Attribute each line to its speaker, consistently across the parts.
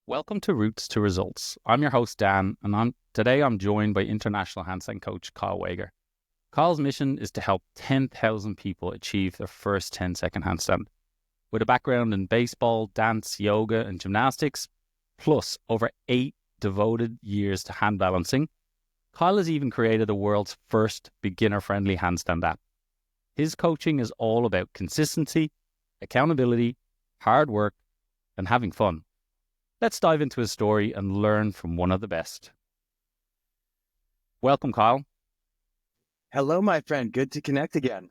Speaker 1: Welcome to Roots to Results. I'm your host, Dan, and today I'm joined by international handstand coach Kyle Weiger. Kyle's mission is to help 10,000 people achieve their first 10-second handstand. With a background in baseball, dance, yoga, and gymnastics, plus over 8 devoted years to hand balancing, Kyle has even created the world's first beginner-friendly handstand app. His coaching is all about consistency, accountability, hard work, and having fun. Let's dive into his story and learn from one of the best. Welcome, Kyle.
Speaker 2: Hello, my friend. Good to connect again.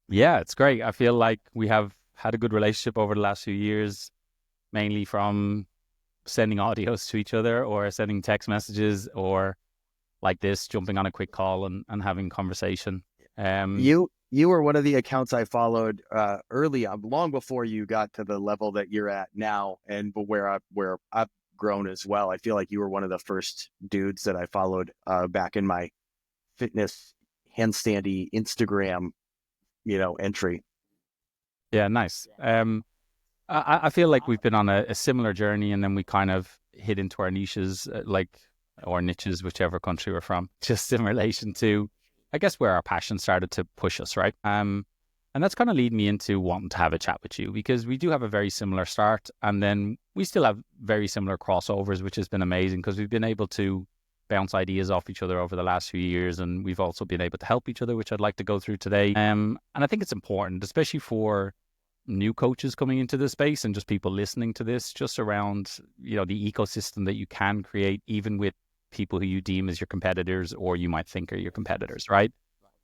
Speaker 1: Yeah, it's great. I feel like we have had a good relationship over the last few years, mainly from sending audios to each other or sending text messages or like this, jumping on a quick call and having conversation.
Speaker 2: You were one of the accounts I followed early on, long before you got to the level that you're at now, and where I've grown as well. I feel like you were one of the first dudes that I followed back in my fitness handstandy Instagram, entry.
Speaker 1: Yeah, nice. I feel like we've been on a similar journey, and then we kind of hit into our niches, or niches, whichever country we're from, just in relation to, I guess, where our passion started to push us, right? And that's kind of lead me into wanting to have a chat with you, because we do have a very similar start, and then we still have very similar crossovers, which has been amazing because we've been able to bounce ideas off each other over the last few years, and we've also been able to help each other, which I'd like to go through today. And I think it's important, especially for new coaches coming into the space and just people listening to this, just around, the ecosystem that you can create, even with people who you deem as your competitors or you might think are your competitors, right?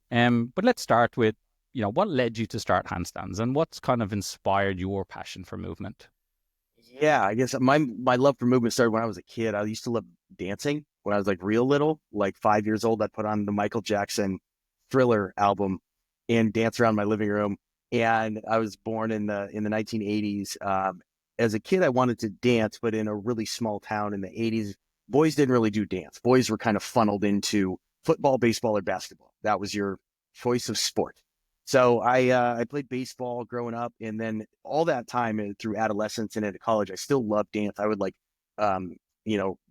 Speaker 1: But let's start with, what led you to start handstands and what's kind of inspired your passion for movement?
Speaker 2: Yeah, I guess my love for movement started when I was a kid. I used to love dancing when I was like real little, like 5 years old. I'd put on the Michael Jackson Thriller album and dance around my living room. And I was born in the 1980s. As a kid, I wanted to dance, but in a really small town in the 80s, boys didn't really do dance. Boys were kind of funneled into football, baseball, or basketball. That was your choice of sport. So I played baseball growing up, and then all that time through adolescence and into college, I still loved dance. I would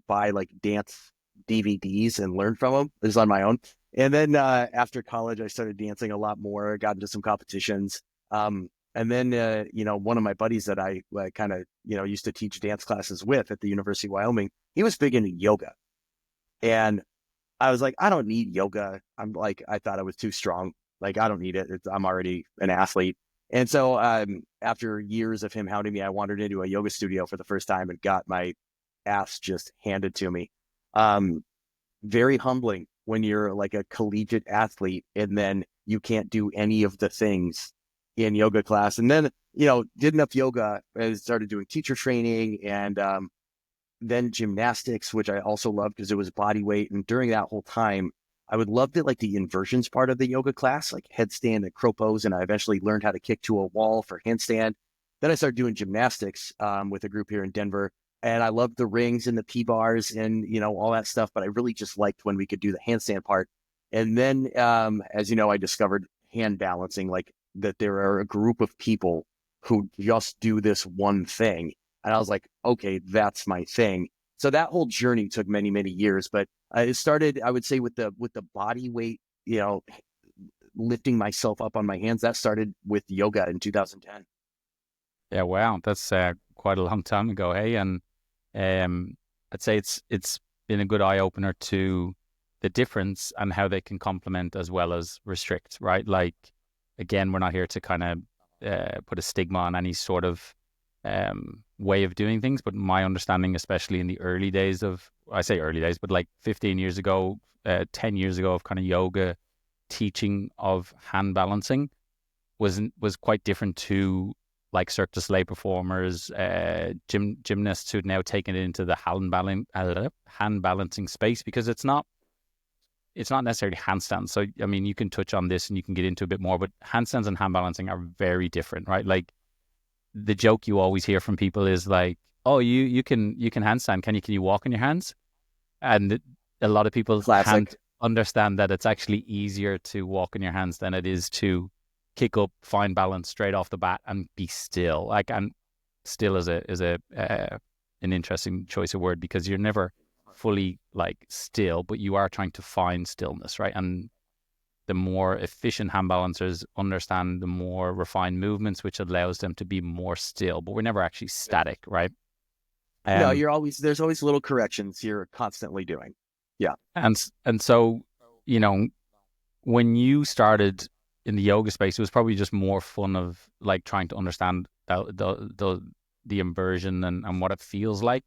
Speaker 2: buy like dance DVDs and learn from them. This is on my own. And then after college, I started dancing a lot more. Got into some competitions. And then one of my buddies that I kind of used to teach dance classes with at the University of Wyoming, he was big into yoga, and I was like, I don't need yoga. I thought I was too strong. Like, I don't need it. I'm already an athlete. And so after years of him hounding me, I wandered into a yoga studio for the first time and got my ass just handed to me. Very humbling when you're like a collegiate athlete and then you can't do any of the things in yoga class. And then, did enough yoga. I started doing teacher training and then gymnastics, which I also loved because it was body weight. And during that whole time, I would love the inversions part of the yoga class, like headstand and crow pose. And I eventually learned how to kick to a wall for handstand. Then I started doing gymnastics with a group here in Denver. And I loved the rings and the P-bars and, all that stuff. But I really just liked when we could do the handstand part. And then, as you know, I discovered hand balancing, like that there are a group of people who just do this one thing. And I was like, okay, that's my thing. So that whole journey took many, many years, but it started, I would say, with the body weight, lifting myself up on my hands. That started with yoga in 2010.
Speaker 1: Yeah, wow, that's quite a long time ago, hey? And I'd say it's been a good eye opener to the difference and how they can complement as well as restrict, right? Like, again, we're not here to kind of put a stigma on any sort of way of doing things, but my understanding, especially in the early days of, I say early days, but like 15 years ago, 10 years ago, of kind of yoga teaching of hand balancing was quite different to like Cirque du Soleil performers, gymnasts who'd now taken it into the hand balancing space, because it's not necessarily handstands. So, I mean, you can touch on this and you can get into a bit more, but handstands and hand balancing are very different, right? Like, the joke you always hear from people is like, oh, you can handstand. Can you walk on your hands? And a lot of people can't understand that it's actually easier to walk on your hands than it is to kick up, find balance straight off the bat and be still. Like, and still is a an interesting choice of word, because you're never fully like still, but you are trying to find stillness, right? And the more efficient hand balancers understand the more refined movements, which allows them to be more still, but we're never actually static, right?
Speaker 2: No,
Speaker 1: Um,
Speaker 2: there's always little corrections you're constantly doing. Yeah.
Speaker 1: and so, you know, when you started in the yoga space, it was probably just more fun of like trying to understand the immersion and what it feels like.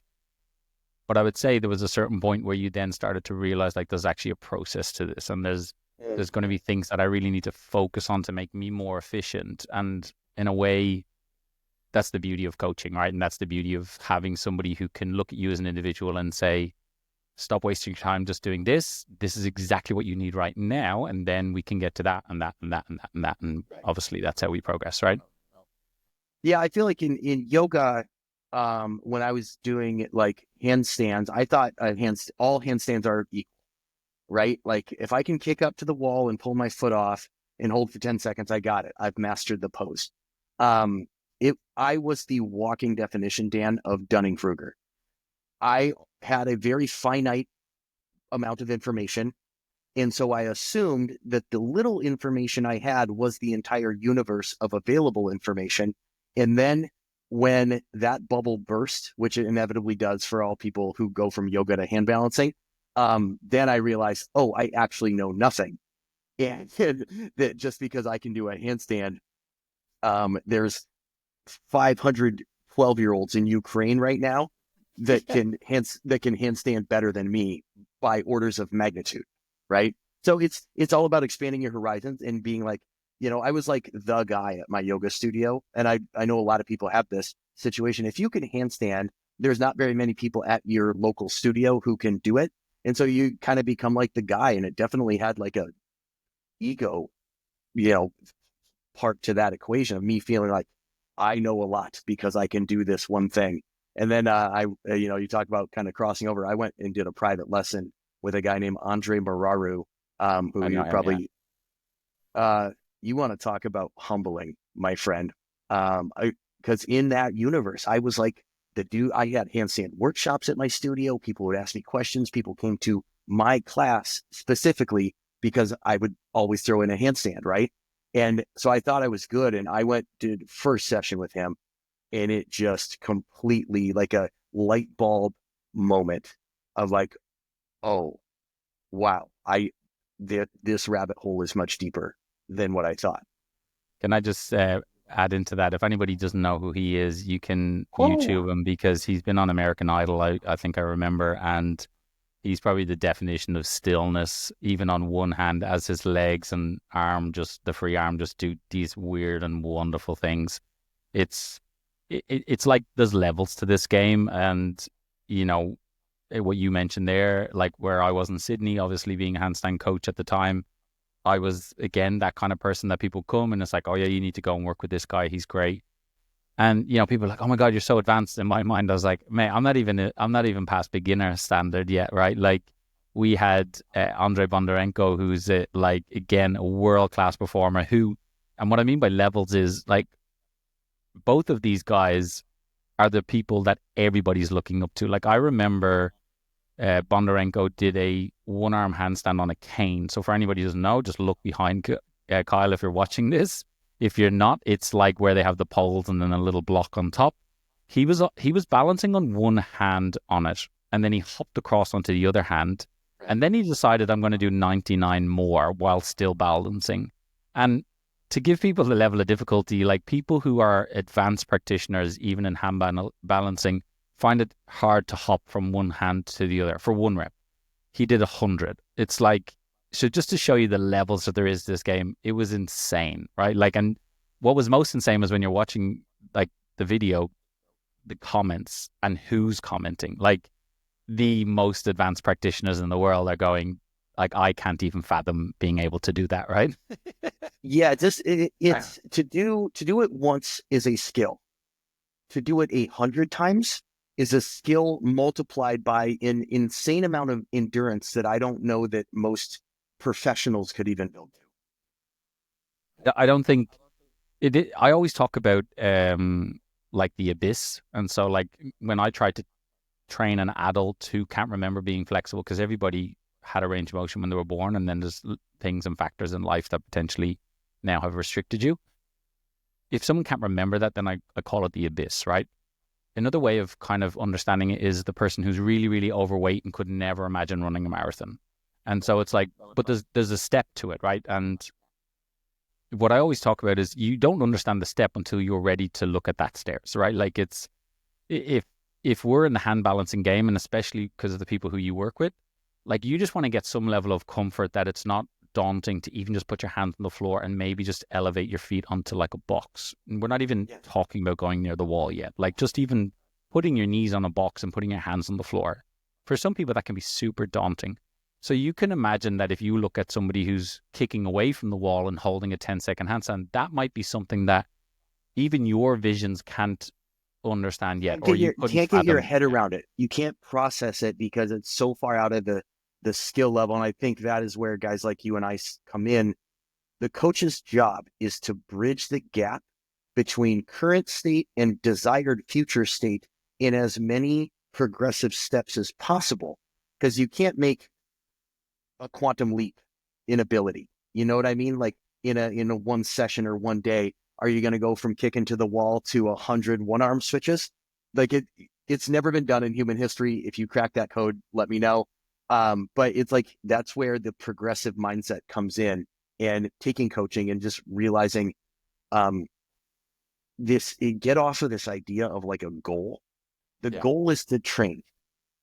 Speaker 1: But I would say there was a certain point where you then started to realize like there's actually a process to this, and there's going to be things that I really need to focus on to make me more efficient. And in a way, that's the beauty of coaching, right? And that's the beauty of having somebody who can look at you as an individual and say, stop wasting your time just doing this. This is exactly what you need right now. And then we can get to that and that and that and that and that. And obviously that's how we progress, right?
Speaker 2: Yeah, I feel like in yoga, when I was doing like handstands, I thought all handstands are equal, right? Like if I can kick up to the wall and pull my foot off and hold for 10 seconds, I got it. I've mastered the pose. Um, I was the walking definition, Dan, of Dunning-Kruger. I had a very finite amount of information. And so I assumed that the little information I had was the entire universe of available information. And then when that bubble burst, which it inevitably does for all people who go from yoga to hand balancing, then I realized, oh, I actually know nothing. And that just because I can do a handstand, there's 500 12-year-olds in Ukraine right now that can handstand better than me by orders of magnitude, right? So it's all about expanding your horizons and being like, I was like the guy at my yoga studio, and I know a lot of people have this situation. If you can handstand, there's not very many people at your local studio who can do it, and so you kind of become like the guy. And it definitely had like a ego, you know, part to that equation of me feeling like I know a lot because I can do this one thing. And then you talk about kind of crossing over. I went and did a private lesson with a guy named Andre Mararu, who
Speaker 1: I know
Speaker 2: you
Speaker 1: him, yeah.
Speaker 2: probably, you want to talk about humbling, my friend. Because in that universe, I was like the dude. I had handstand workshops at my studio. People would ask me questions. People came to my class specifically because I would always throw in a handstand, right? And so I thought I was good. And I did first session with him, and it just completely like a light bulb moment of like, oh, wow, this rabbit hole is much deeper than what I thought.
Speaker 1: Can I just add into that? If anybody doesn't know who he is, you can
Speaker 2: Oh,
Speaker 1: YouTube him because he's been on American Idol, I think I remember. And he's probably the definition of stillness, even on one hand, as his legs and the free arm just do these weird and wonderful things. It's it's like there's levels to this game, and you know what you mentioned there, like where I was in Sydney, obviously being a handstand coach at the time, I was again that kind of person that people come and it's like, oh yeah, you need to go and work with this guy, he's great. And people are like, oh my god, you're so advanced. In my mind, I was like, man, I'm not even past beginner standard yet, right? Like we had Andrei Bondarenko, who's like again a world class performer. And what I mean by levels is like both of these guys are the people that everybody's looking up to. Like I remember Bondarenko did a one arm handstand on a cane. So for anybody who doesn't know, just look behind Kyle if you're watching this. If you're not, it's like where they have the poles and then a little block on top. He was balancing on one hand on it, and then he hopped across onto the other hand, and then he decided I'm going to do 99 more while still balancing. And to give people the level of difficulty, like people who are advanced practitioners, even in balancing, find it hard to hop from one hand to the other for one rep. He did 100. It's like, so just to show you the levels that there is to this game, it was insane, right? Like, and what was most insane was when you're watching like the video, the comments and who's commenting. Like the most advanced practitioners in the world are going, like, I can't even fathom being able to do that, right?
Speaker 2: yeah, it's to do it once is a skill. To do it 100 times is a skill multiplied by an insane amount of endurance that I don't know that most professionals could even build
Speaker 1: I don't think I always talk about like the abyss. And so like when I tried to train an adult who can't remember being flexible, because everybody had a range of motion when they were born, and then there's things and factors in life that potentially now have restricted you. If someone can't remember that, then I call it the abyss, right? Another way of kind of understanding it is the person who's really, really overweight and could never imagine running a marathon. And so it's like, but there's a step to it, right? And what I always talk about is you don't understand the step until you're ready to look at that stairs, right? Like it's, if we're in the hand balancing game, and especially because of the people who you work with, like you just want to get some level of comfort that it's not daunting to even just put your hands on the floor and maybe just elevate your feet onto like a box. And we're not even talking about going near the wall yet. Like just even putting your knees on a box and putting your hands on the floor. For some people, that can be super daunting. So you can imagine that if you look at somebody who's kicking away from the wall and holding a 10-second handstand, that might be something that even your visions can't understand yet. Or you
Speaker 2: can't get your head around it. You can't process it because it's so far out of the skill level. And I think that is where guys like you and I come in. The coach's job is to bridge the gap between current state and desired future state in as many progressive steps as possible, because you can't make a quantum leap in ability. You know what I mean? Like in a one session or one day, are you going to go from kicking to the wall to 100 one-arm switches? Like it's never been done in human history. If you crack that code, let me know. But it's like, that's where the progressive mindset comes in, and taking coaching and just realizing, get off of this idea of like a goal. The goal is to train.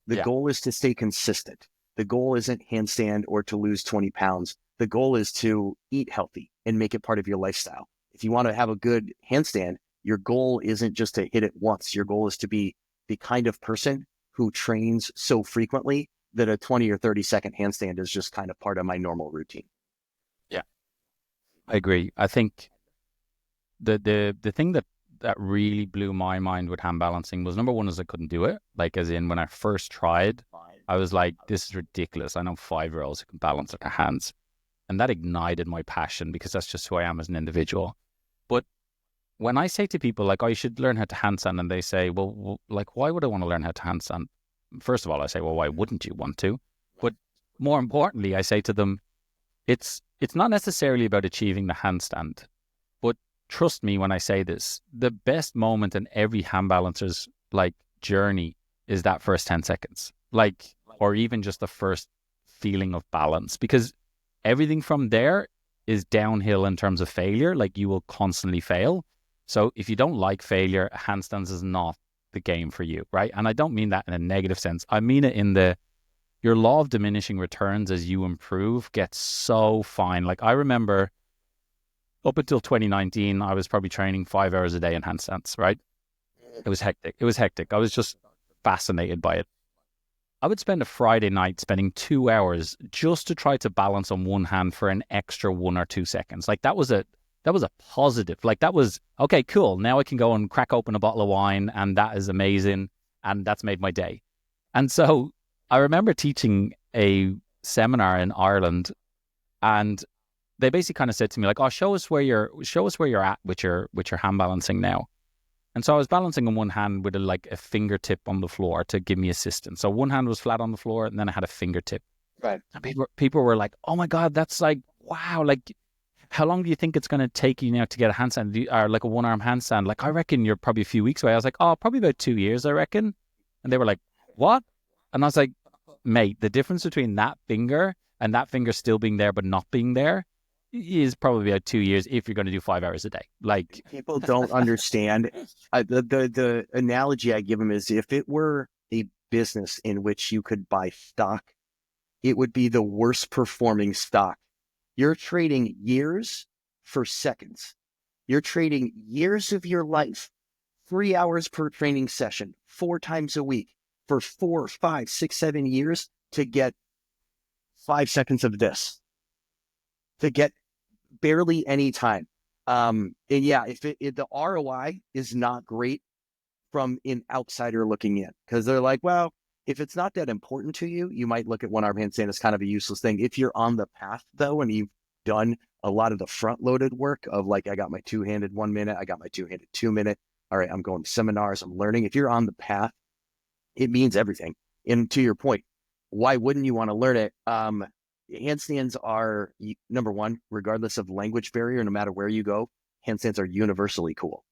Speaker 2: The goal is to stay consistent. The goal isn't handstand or to lose 20 pounds. The goal is to eat healthy and make it part of your lifestyle. If you want to have a good handstand, your goal isn't just to hit it once. Your goal is to be the kind of person who trains so frequently that a 20 or 30-second handstand is just kind of part of my normal routine.
Speaker 1: Yeah, I agree. I think the thing that really blew my mind with hand balancing was, number one, is I couldn't do it. Like, as in when I first tried, I was like, this is ridiculous. I know 5-year-olds who can balance their hands. And that ignited my passion, because that's just who I am as an individual. But when I say to people, like, oh, you should learn how to handstand, and they say, well, like, why would I want to learn how to handstand? First of all, I say, well, why wouldn't you want to? But more importantly, I say to them, it's not necessarily about achieving the handstand. But trust me when I say this, the best moment in every hand balancer's like journey is that first 10 seconds. Like, or even just the first feeling of balance, because everything from there is downhill in terms of failure. Like, you will constantly fail. So if you don't like failure, handstands is not the game for you, right? And I don't mean that in a negative sense. I mean it in your law of diminishing returns as you improve gets so fine. Like, I remember up until 2019, I was probably training 5 hours a day in handstands, right? It was hectic. I was just fascinated by it. I would spend a Friday night spending 2 hours just to try to balance on one hand for an extra 1 or 2 seconds. Like, that was a positive. Like, that was, okay, cool. Now I can go and crack open a bottle of wine, and that is amazing. And that's made my day. And so I remember teaching a seminar in Ireland, and they basically kind of said to me, like, oh, show us where you're at with your hand balancing now. And so I was balancing on one hand with a fingertip on the floor to give me assistance. So one hand was flat on the floor, and then I had a fingertip.
Speaker 2: Right.
Speaker 1: And people were like, oh my God, that's like, wow. Like, how long do you think it's going to take you now to get a handstand, or like a one-arm handstand? Like, I reckon you're probably a few weeks away. I was like, oh, probably about 2 years, I reckon. And they were like, what? And I was like, mate, the difference between that finger and that finger still being there but not being there is probably about 2 years if you're going to do 5 hours a day. Like,
Speaker 2: people don't understand. The analogy I give them is, if it were a business in which you could buy stock, it would be the worst performing stock. You're trading years for seconds. You're trading years of your life, 3 hours per training session, 4 times a week, for 4, 5, 6, 7 years to get 5 seconds of this, to get barely any time. And yeah, if the ROI is not great from an outsider looking in, because they're like, well, if it's not that important to you, you might look at one arm handstand as kind of a useless thing. If you're on the path though, and you've done a lot of the front loaded work of like, I got my two-handed 1 minute, I got my two-handed 2 minute. All right, I'm going to seminars, I'm learning. If you're on the path, it means everything. And to your point, why wouldn't you want to learn it? Handstands are, number one, regardless of language barrier, no matter where you go, handstands are universally cool.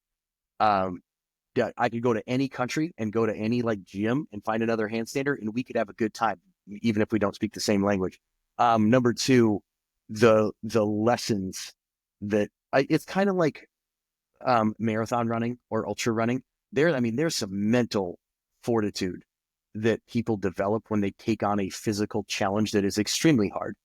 Speaker 2: Um, yeah, I could go to any country and go to any like gym and find another handstander, and we could have a good time, even if we don't speak the same language. Number two, the lessons that it's kind of like marathon running or ultra running. There's some mental fortitude that people develop when they take on a physical challenge that is extremely hard,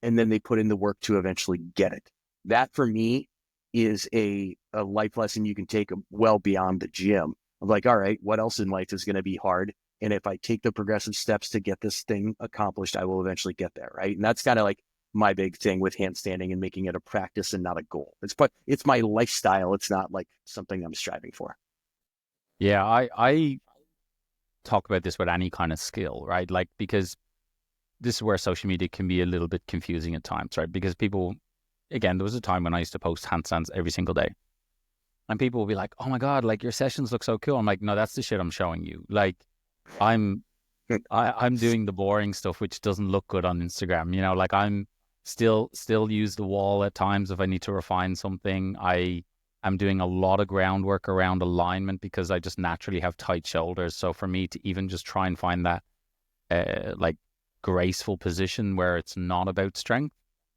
Speaker 2: and then they put in the work to eventually get it. That for me is a life lesson you can take well beyond the gym. I'm like, all right, what else in life is going to be hard? And if I take the progressive steps to get this thing accomplished, I will eventually get there, right? And that's kind of like my big thing with handstanding and making it a practice and not a goal. It's my lifestyle. It's not like something I'm striving for.
Speaker 1: Yeah, I talk about this with any kind of skill, right? Like, because this is where social media can be a little bit confusing at times, right? Because people, again, there was a time when I used to post handstands every single day. And people will be like, oh my God, like your sessions look so cool. I'm like, no, that's the shit I'm showing you. Like I'm doing the boring stuff which doesn't look good on Instagram. You know, like I'm still use the wall at times if I need to refine something. I'm doing a lot of groundwork around alignment because I just naturally have tight shoulders. So for me to even just try and find that like graceful position where it's not about strength,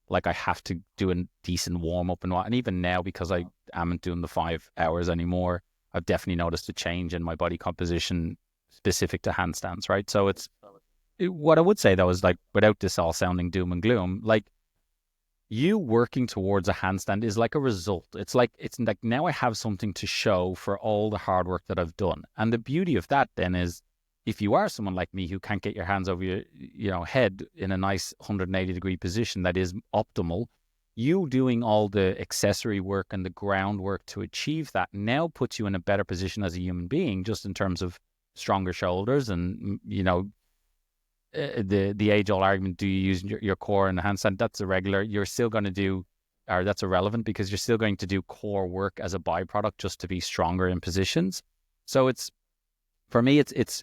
Speaker 1: like I have to do a decent warm up and even now, because I amn't doing the 5 hours anymore, I've definitely noticed a change in my body composition specific to handstands, right? So what I would say though is, like, without this all sounding doom and gloom, like you working towards a handstand is like a result. It's like now I have something to show for all the hard work that I've done. And the beauty of that then is, if you are someone like me who can't get your hands over your head in a nice 180-degree position that is optimal, you doing all the accessory work and the groundwork to achieve that now puts you in a better position as a human being, just in terms of stronger shoulders. And the age-old argument, do you use your core in a handstand? That's irregular. You're still going to do, or that's irrelevant, because you're still going to do core work as a byproduct just to be stronger in positions. So for me, it's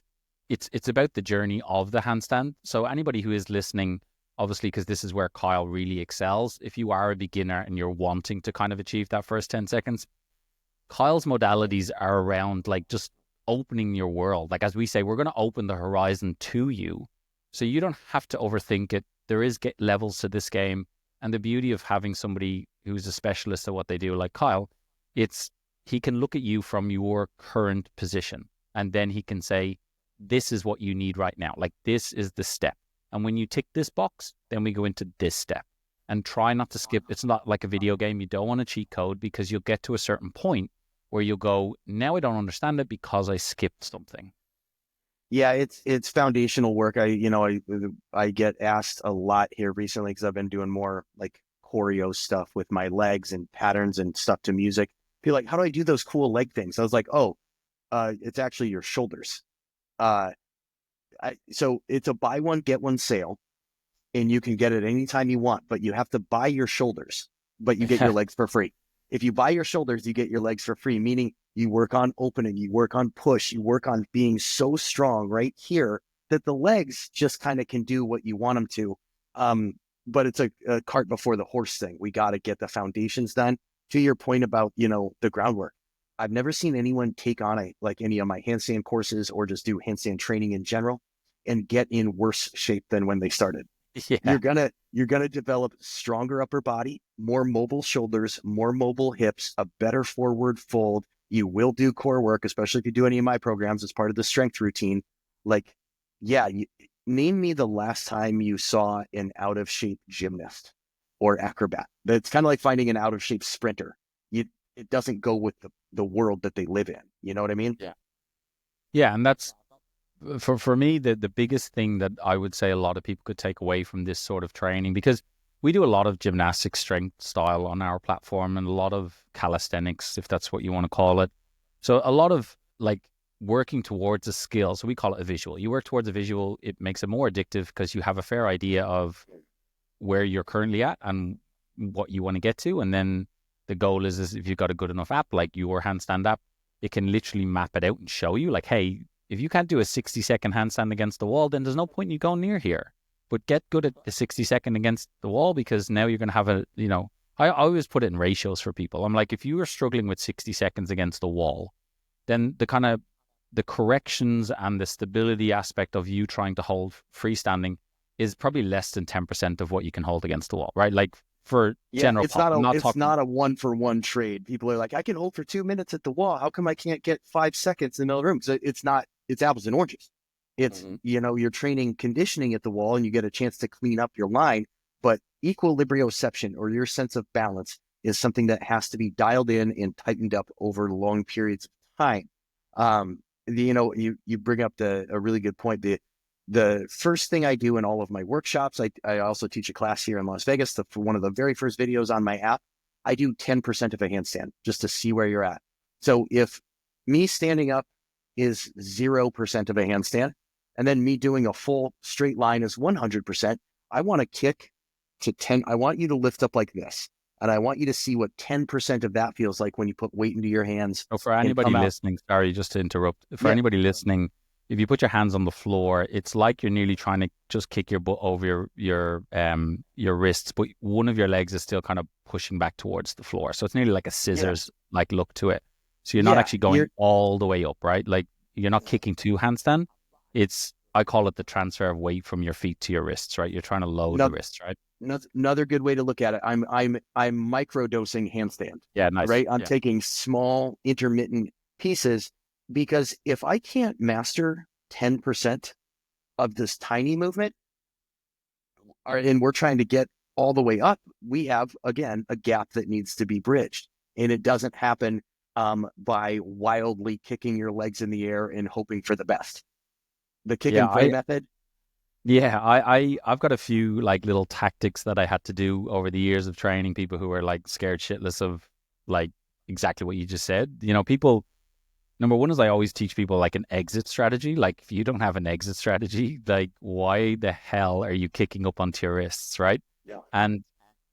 Speaker 1: about the journey of the handstand. So anybody who is listening, obviously, because this is where Kyle really excels, if you are a beginner and you're wanting to kind of achieve that first 10 seconds, Kyle's modalities are around like just opening your world. Like, as we say, we're going to open the horizon to you, so you don't have to overthink it. There is levels to this game. And the beauty of having somebody who's a specialist at what they do, like Kyle, he can look at you from your current position, and then he can say, this is what you need right now. Like, this is the step. And when you tick this box, then we go into this step. And try not to skip. It's not like a video game. You don't want to cheat code, because you'll get to a certain point where you'll go, now I don't understand it because I skipped something.
Speaker 2: Yeah, it's foundational work. I get asked a lot here recently because I've been doing more like choreo stuff with my legs and patterns and stuff to music. Feel like, how do I do those cool leg things? I was like, it's actually your shoulders. So it's a buy one get one sale, and you can get it anytime you want, but you have to buy your shoulders, but you get your legs for free. If you buy your shoulders, you get your legs for free, meaning you work on opening, you work on push, you work on being so strong right here that the legs just kind of can do what you want them to. But it's a cart before the horse thing. We got to get the foundations done. To your point about, the groundwork, I've never seen anyone take on any of my handstand courses or just do handstand training in general and get in worse shape than when they started.
Speaker 1: Yeah.
Speaker 2: You're gonna develop stronger upper body, more mobile shoulders, more mobile hips, a better forward fold. You will do core work, especially if you do any of my programs as part of the strength routine. Like, yeah, name me the last time you saw an out of shape gymnast or acrobat. It's kind of like finding an out of shape sprinter. It doesn't go with the world that they live in. You know what I mean?
Speaker 1: Yeah. Yeah, and that's for me the biggest thing that I would say a lot of people could take away from this sort of training, because we do a lot of gymnastic strength style on our platform and a lot of calisthenics, if that's what you want to call it. So a lot of like working towards a skill. So we call it a visual. You work towards a visual, it makes it more addictive because you have a fair idea of where you're currently at and what you want to get to. And then the goal is if you've got a good enough app like your handstand app, it can literally map it out and show you like, hey, if you can't do a 60-second handstand against the wall, then there's no point in you going near here. But get good at the 60-second against the wall, because now you're going to have I always put it in ratios for people. I'm like, if you are struggling with 60 seconds against the wall, then the corrections and the stability aspect of you trying to hold freestanding is probably less than 10% of what you can hold against the wall, right? Like for general,
Speaker 2: it's not a 1-for-1 trade. People are like, I can hold for 2 minutes at the wall. How come I can't get 5 seconds in the middle of the room? So it's not, it's apples and oranges. It's, you're training conditioning at the wall and you get a chance to clean up your line, but equilibrioception, or your sense of balance, is something that has to be dialed in and tightened up over long periods of time. You bring up a really good point. The first thing I do in all of my workshops, I also teach a class here in Las Vegas. For one of the very first videos on my app, I do 10% of a handstand just to see where you're at. So if me standing up is 0% of a handstand, and then me doing a full straight line is 100%, I want to kick to 10. I want you to lift up like this. And I want you to see what 10% of that feels like when you put weight into your hands.
Speaker 1: So for anybody listening, sorry, just to interrupt. For anybody listening, if you put your hands on the floor, it's like you're nearly trying to just kick your butt over your wrists, but one of your legs is still kind of pushing back towards the floor. So it's nearly like a scissors like look to it. So you're not actually going all the way up, right? Like you're not kicking to handstand. I call it the transfer of weight from your feet to your wrists, right? You're trying to load the wrists, right?
Speaker 2: Another good way to look at it. I'm micro dosing handstand.
Speaker 1: Yeah, nice.
Speaker 2: Right. I'm taking small intermittent pieces, because if I can't master 10% of this tiny movement, and we're trying to get all the way up, we have, again, a gap that needs to be bridged. And it doesn't happen by wildly kicking your legs in the air and hoping for the best. The kick and play method.
Speaker 1: Yeah, I've got a few like little tactics that I had to do over the years of training people who are like scared shitless of like exactly what you just said. People, number one is I always teach people like an exit strategy. Like if you don't have an exit strategy, like why the hell are you kicking up onto your wrists, right?
Speaker 2: Yeah.
Speaker 1: And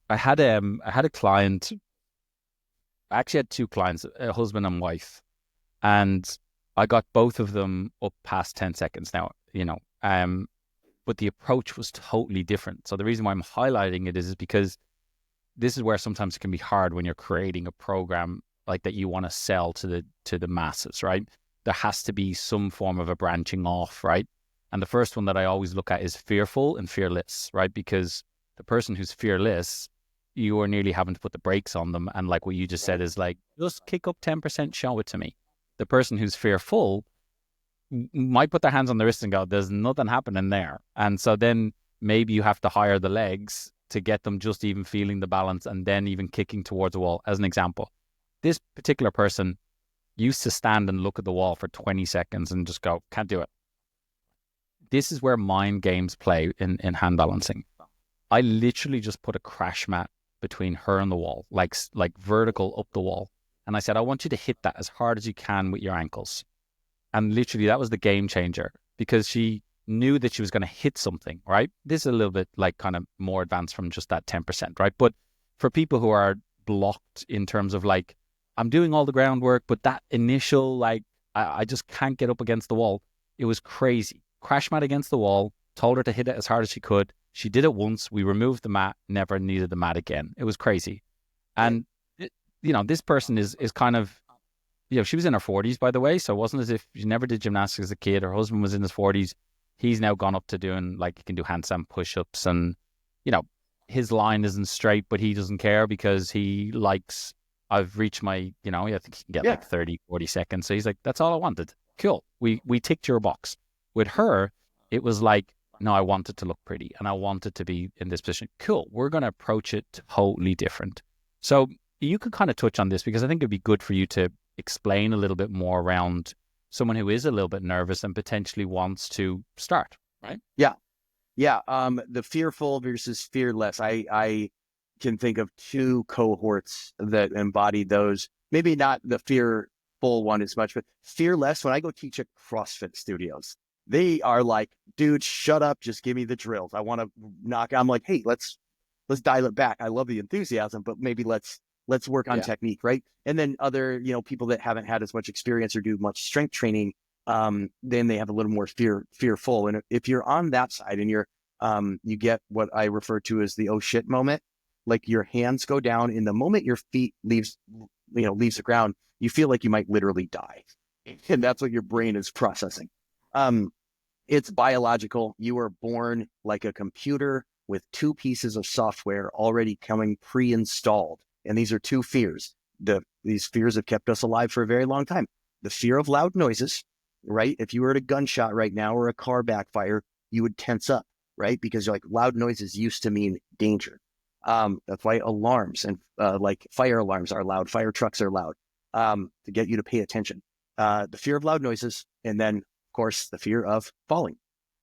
Speaker 1: I had a client. I actually had two clients, a husband and wife, and I got both of them up past 10 seconds now. But the approach was totally different. So the reason why I'm highlighting it is because this is where sometimes it can be hard when you're creating a program like that you want to sell to the masses, right? There has to be some form of a branching off, right? And the first one that I always look at is fearful and fearless, right? Because the person who's fearless, you are nearly having to put the brakes on them. And like what you just said is like, just kick up 10%, show it to me. The person who's fearful might put their hands on the wrist and go, there's nothing happening there. And so then maybe you have to hire the legs to get them just even feeling the balance and then even kicking towards the wall. As an example, this particular person used to stand and look at the wall for 20 seconds and just go, can't do it. This is where mind games play in hand balancing. I literally just put a crash mat between her and the wall, like vertical up the wall. And I said, I want you to hit that as hard as you can with your ankles. And literally that was the game changer, because she knew that she was going to hit something, right? This is a little bit like kind of more advanced from just that 10%, right? But for people who are blocked in terms of like, I'm doing all the groundwork, but that initial, like, I just can't get up against the wall. It was crazy. Crash mat against the wall, told her to hit it as hard as she could. She did it once. We removed the mat, never needed the mat again. It was crazy. And, this person is kind of, she was in her 40s, by the way. So it wasn't as if she never did gymnastics as a kid. Her husband was in his 40s. He's now gone up to doing, like, he can do handstand push-ups, and, his line isn't straight, but he doesn't care because he likes, I've reached my, I think he can get like 30, 40 seconds. So he's like, that's all I wanted. Cool. We ticked your box. With her, it was like, no, I want it to look pretty and I want it to be in this position. Cool. We're going to approach it totally different. So you could kind of touch on this, because I think it'd be good for you to explain a little bit more around someone who is a little bit nervous and potentially wants to start, right?
Speaker 2: Yeah. The fearful versus fearless. I can think of two cohorts that embody those. Maybe not the fearful one as much, but fearless. When I go teach at CrossFit studios, they are like, dude, shut up. Just give me the drills. I want to knock. I'm like, hey, let's dial it back. I love the enthusiasm, but maybe let's work on technique, right? And then other, people that haven't had as much experience or do much strength training, then they have a little more fearful. And if you're on that side and you get what I refer to as the oh shit moment, like your hands go down, in the moment your feet leaves the ground, you feel like you might literally die. And that's what your brain is processing. It's biological. You are born like a computer with two pieces of software already coming pre-installed. And these are two fears. These fears have kept us alive for a very long time. The fear of loud noises, right? If you heard a gunshot right now or a car backfire, you would tense up, right? Because like loud noises used to mean danger. That's why alarms and like fire alarms are loud. Fire trucks are loud to get you to pay attention. The fear of loud noises, and then of course the fear of falling.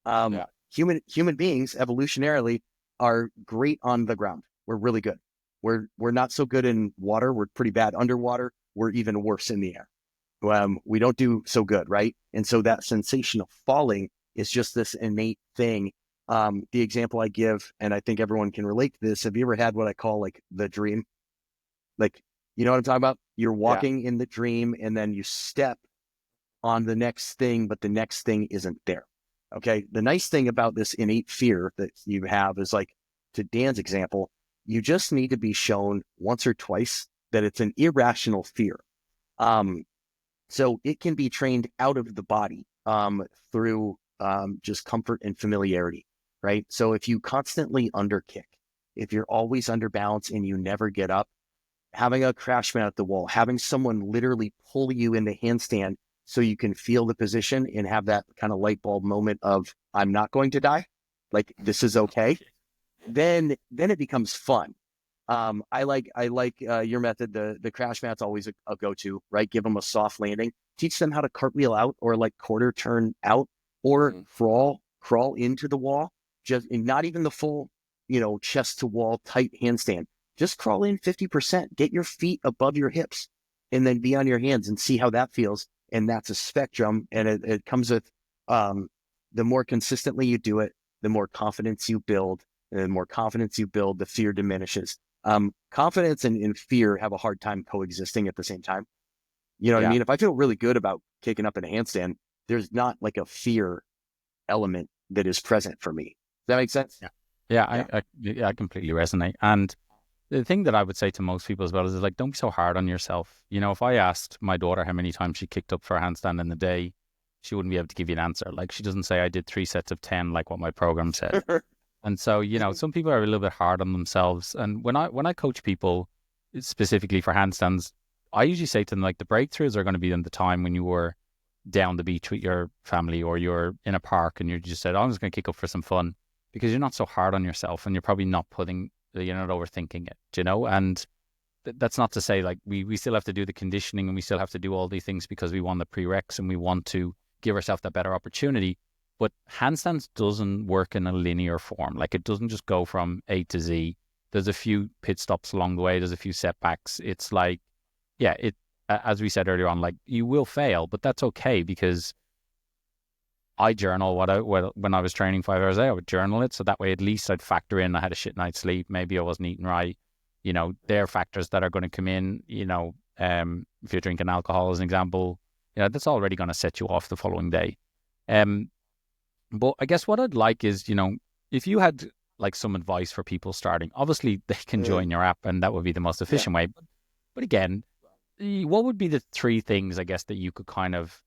Speaker 2: Human beings evolutionarily are great on the ground. We're really good. We're not so good in water. We're pretty bad underwater. We're even worse in the air. We don't do so good, right? And so that sensation of falling is just this innate thing. The example I give, and I think everyone can relate to this. Have you ever had what I call like the dream? Like, you know what I'm talking about? You're walking in the dream and then you step on the next thing, but the next thing isn't there. Okay. The nice thing about this innate fear that you have is, like, to Dan's example, you just need to be shown once or twice that it's an irrational fear. So it can be trained out of the body through just comfort and familiarity, right? So if you constantly underkick, if you're always under balance and you never get up, having a crash mat at the wall, having someone literally pull you into handstand so you can feel the position and have that kind of light bulb moment of, I'm not going to die, like this is okay, then it becomes fun. I like your method. The crash mat's always a go-to, right? Give them a soft landing, teach them how to cartwheel out or like quarter turn out or crawl into the wall, just not even the full, chest to wall tight handstand. Just crawl in 50%, get your feet above your hips, and then be on your hands and see how that feels. And that's a spectrum. And it comes with the more consistently you do it, the more confidence you build. And the more confidence you build, the fear diminishes. Confidence and fear have a hard time coexisting at the same time. You know what I mean? If I feel really good about kicking up in a handstand, there's not like a fear element that is present for me. Does that make sense?
Speaker 1: I completely resonate. And the thing that I would say to most people as well is like, don't be so hard on yourself. If I asked my daughter how many times she kicked up for a handstand in the day, she wouldn't be able to give you an answer. Like, she doesn't say I did 3 sets of 10, like what my program said. And so, some people are a little bit hard on themselves. And when I coach people specifically for handstands, I usually say to them, like, the breakthroughs are going to be in the time when you were down the beach with your family or you're in a park and you just said, I'm just going to kick up for some fun, because you're not so hard on yourself and you're probably not you're not overthinking it, and that's not to say like we still have to do the conditioning and we still have to do all these things because we want the prereqs and we want to give ourselves that better opportunity. But handstands doesn't work in a linear form. Like, it doesn't just go from A to Z. There's a few pit stops along the way. There's a few setbacks. It's like, as we said earlier on, like, you will fail, but that's okay, because I journal when I was training 5 hours a day. I would journal it, so that way at least I'd factor in I had a shit night's sleep. Maybe I wasn't eating right. There are factors that are going to come in. If you're drinking alcohol, as an example, that's already going to set you off the following day. But I guess what I'd like is, if you had like some advice for people starting, obviously they can join your app and that would be the most efficient way. But again, what would be the 3 things, I guess, that you could kind of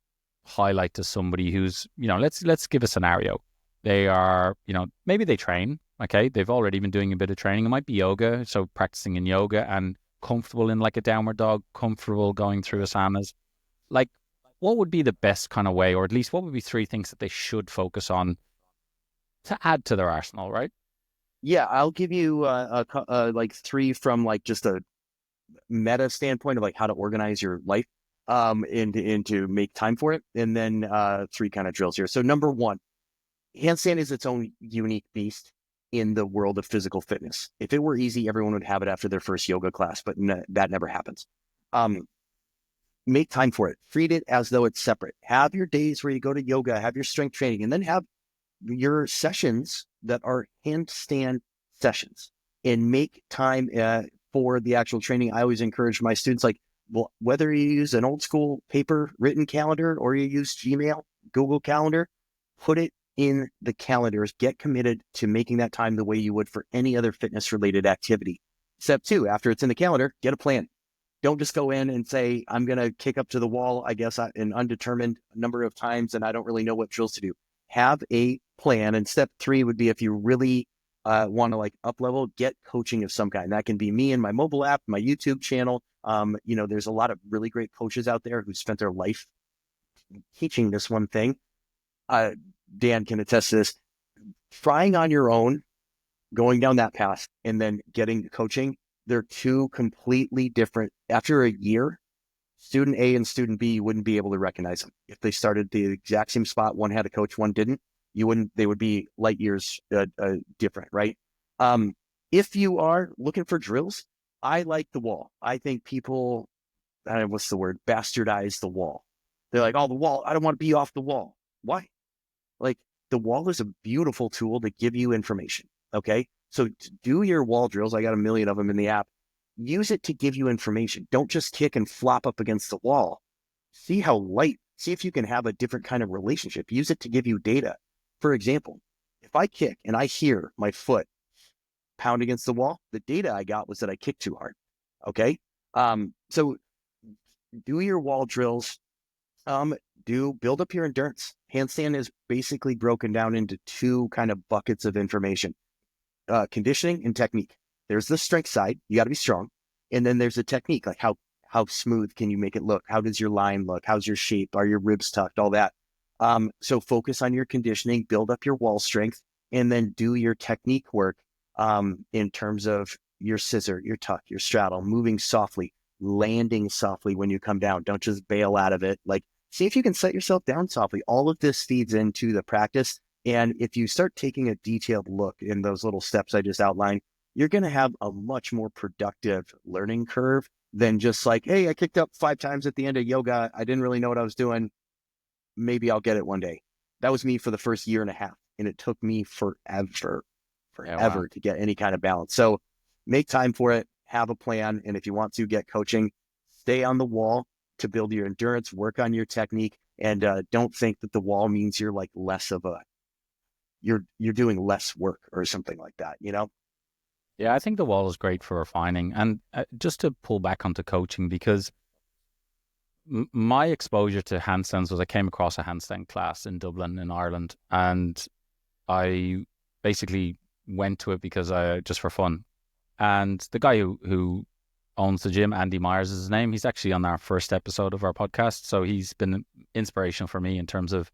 Speaker 1: highlight to somebody who's, let's give a scenario. They are, maybe they train, okay? They've already been doing a bit of training. It might be yoga, so practicing in yoga and comfortable in like a downward dog, comfortable going through asanas. Like, what would be the best kind of way, or at least what would be 3 things that they should focus on to add to their arsenal, right?
Speaker 2: Yeah, I'll give you like 3 from like just a meta standpoint of like how to organize your life and to make time for it. And then 3 kind of drills here. So number 1, handstand is its own unique beast in the world of physical fitness. If it were easy, everyone would have it after their first yoga class, but that never happens. Make time for it. Treat it as though it's separate. Have your days where you go to yoga, have your strength training, and then have your sessions that are handstand sessions, and make time for the actual training. I always encourage my students, like, Well, whether you use an old school paper written calendar or you use Gmail, Google Calendar, put it in the calendars. Get committed to making that time the way you would for any other fitness related activity. Step 2, after it's in the calendar, get a plan. Don't just go in and say, I'm going to kick up to the wall, I guess, an undetermined number of times, and I don't really know what drills to do. Have a plan. And step 3 would be, if you really want to like up level, get coaching of some kind. That can be me and my mobile app, my YouTube channel. There's a lot of really great coaches out there who spent their life teaching this one thing. Dan can attest to this. Trying on your own, going down that path, and then getting coaching, they're two completely different. After a year, student A and student B, you wouldn't be able to recognize them. If they started the exact same spot, one had a coach, one didn't, they would be light years different, right? If you are looking for drills, I like the wall. I think people, bastardize the wall. They're like, oh, the wall, I don't want to be off the wall. Why? Like, the wall is a beautiful tool to give you information, okay? So do your wall drills. I got a million of them in the app. Use it to give you information. Don't just kick and flop up against the wall. See if you can have a different kind of relationship. Use it to give you data. For example, if I kick and I hear my foot pound against the wall, the data I got was that I kicked too hard, okay? So do your wall drills. Build up your endurance. Handstand is basically broken down into 2 kind of buckets of information. Conditioning and technique. There's the strength side. You got to be strong. And then there's the technique, like how smooth can you make it look? How does your line look? How's your shape? Are your ribs tucked? All that. So focus on your conditioning, build up your wall strength, and then do your technique work in terms of your scissor, your tuck, your straddle, moving softly, landing softly when you come down. Don't just bail out of it. Like, see if you can set yourself down softly. All of this feeds into the practice. And if you start taking a detailed look in those little steps I just outlined, you're going to have a much more productive learning curve than just like, hey, I kicked up 5 times at the end of yoga. I didn't really know what I was doing. Maybe I'll get it one day. That was me for the first year and a half. And it took me forever to get any kind of balance. So make time for it, have a plan. And if you want to get coaching, stay on the wall to build your endurance, work on your technique. And don't think that the wall means you're like you're doing less work or something like that, you know?
Speaker 1: Yeah, I think the wall is great for refining. And just to pull back onto coaching, because my exposure to handstands was I came across a handstand class in Dublin in Ireland, and I basically went to it because just for fun. And the guy who owns the gym, Andy Myers is his name. He's actually on our first episode of our podcast. So he's been inspirational for me in terms of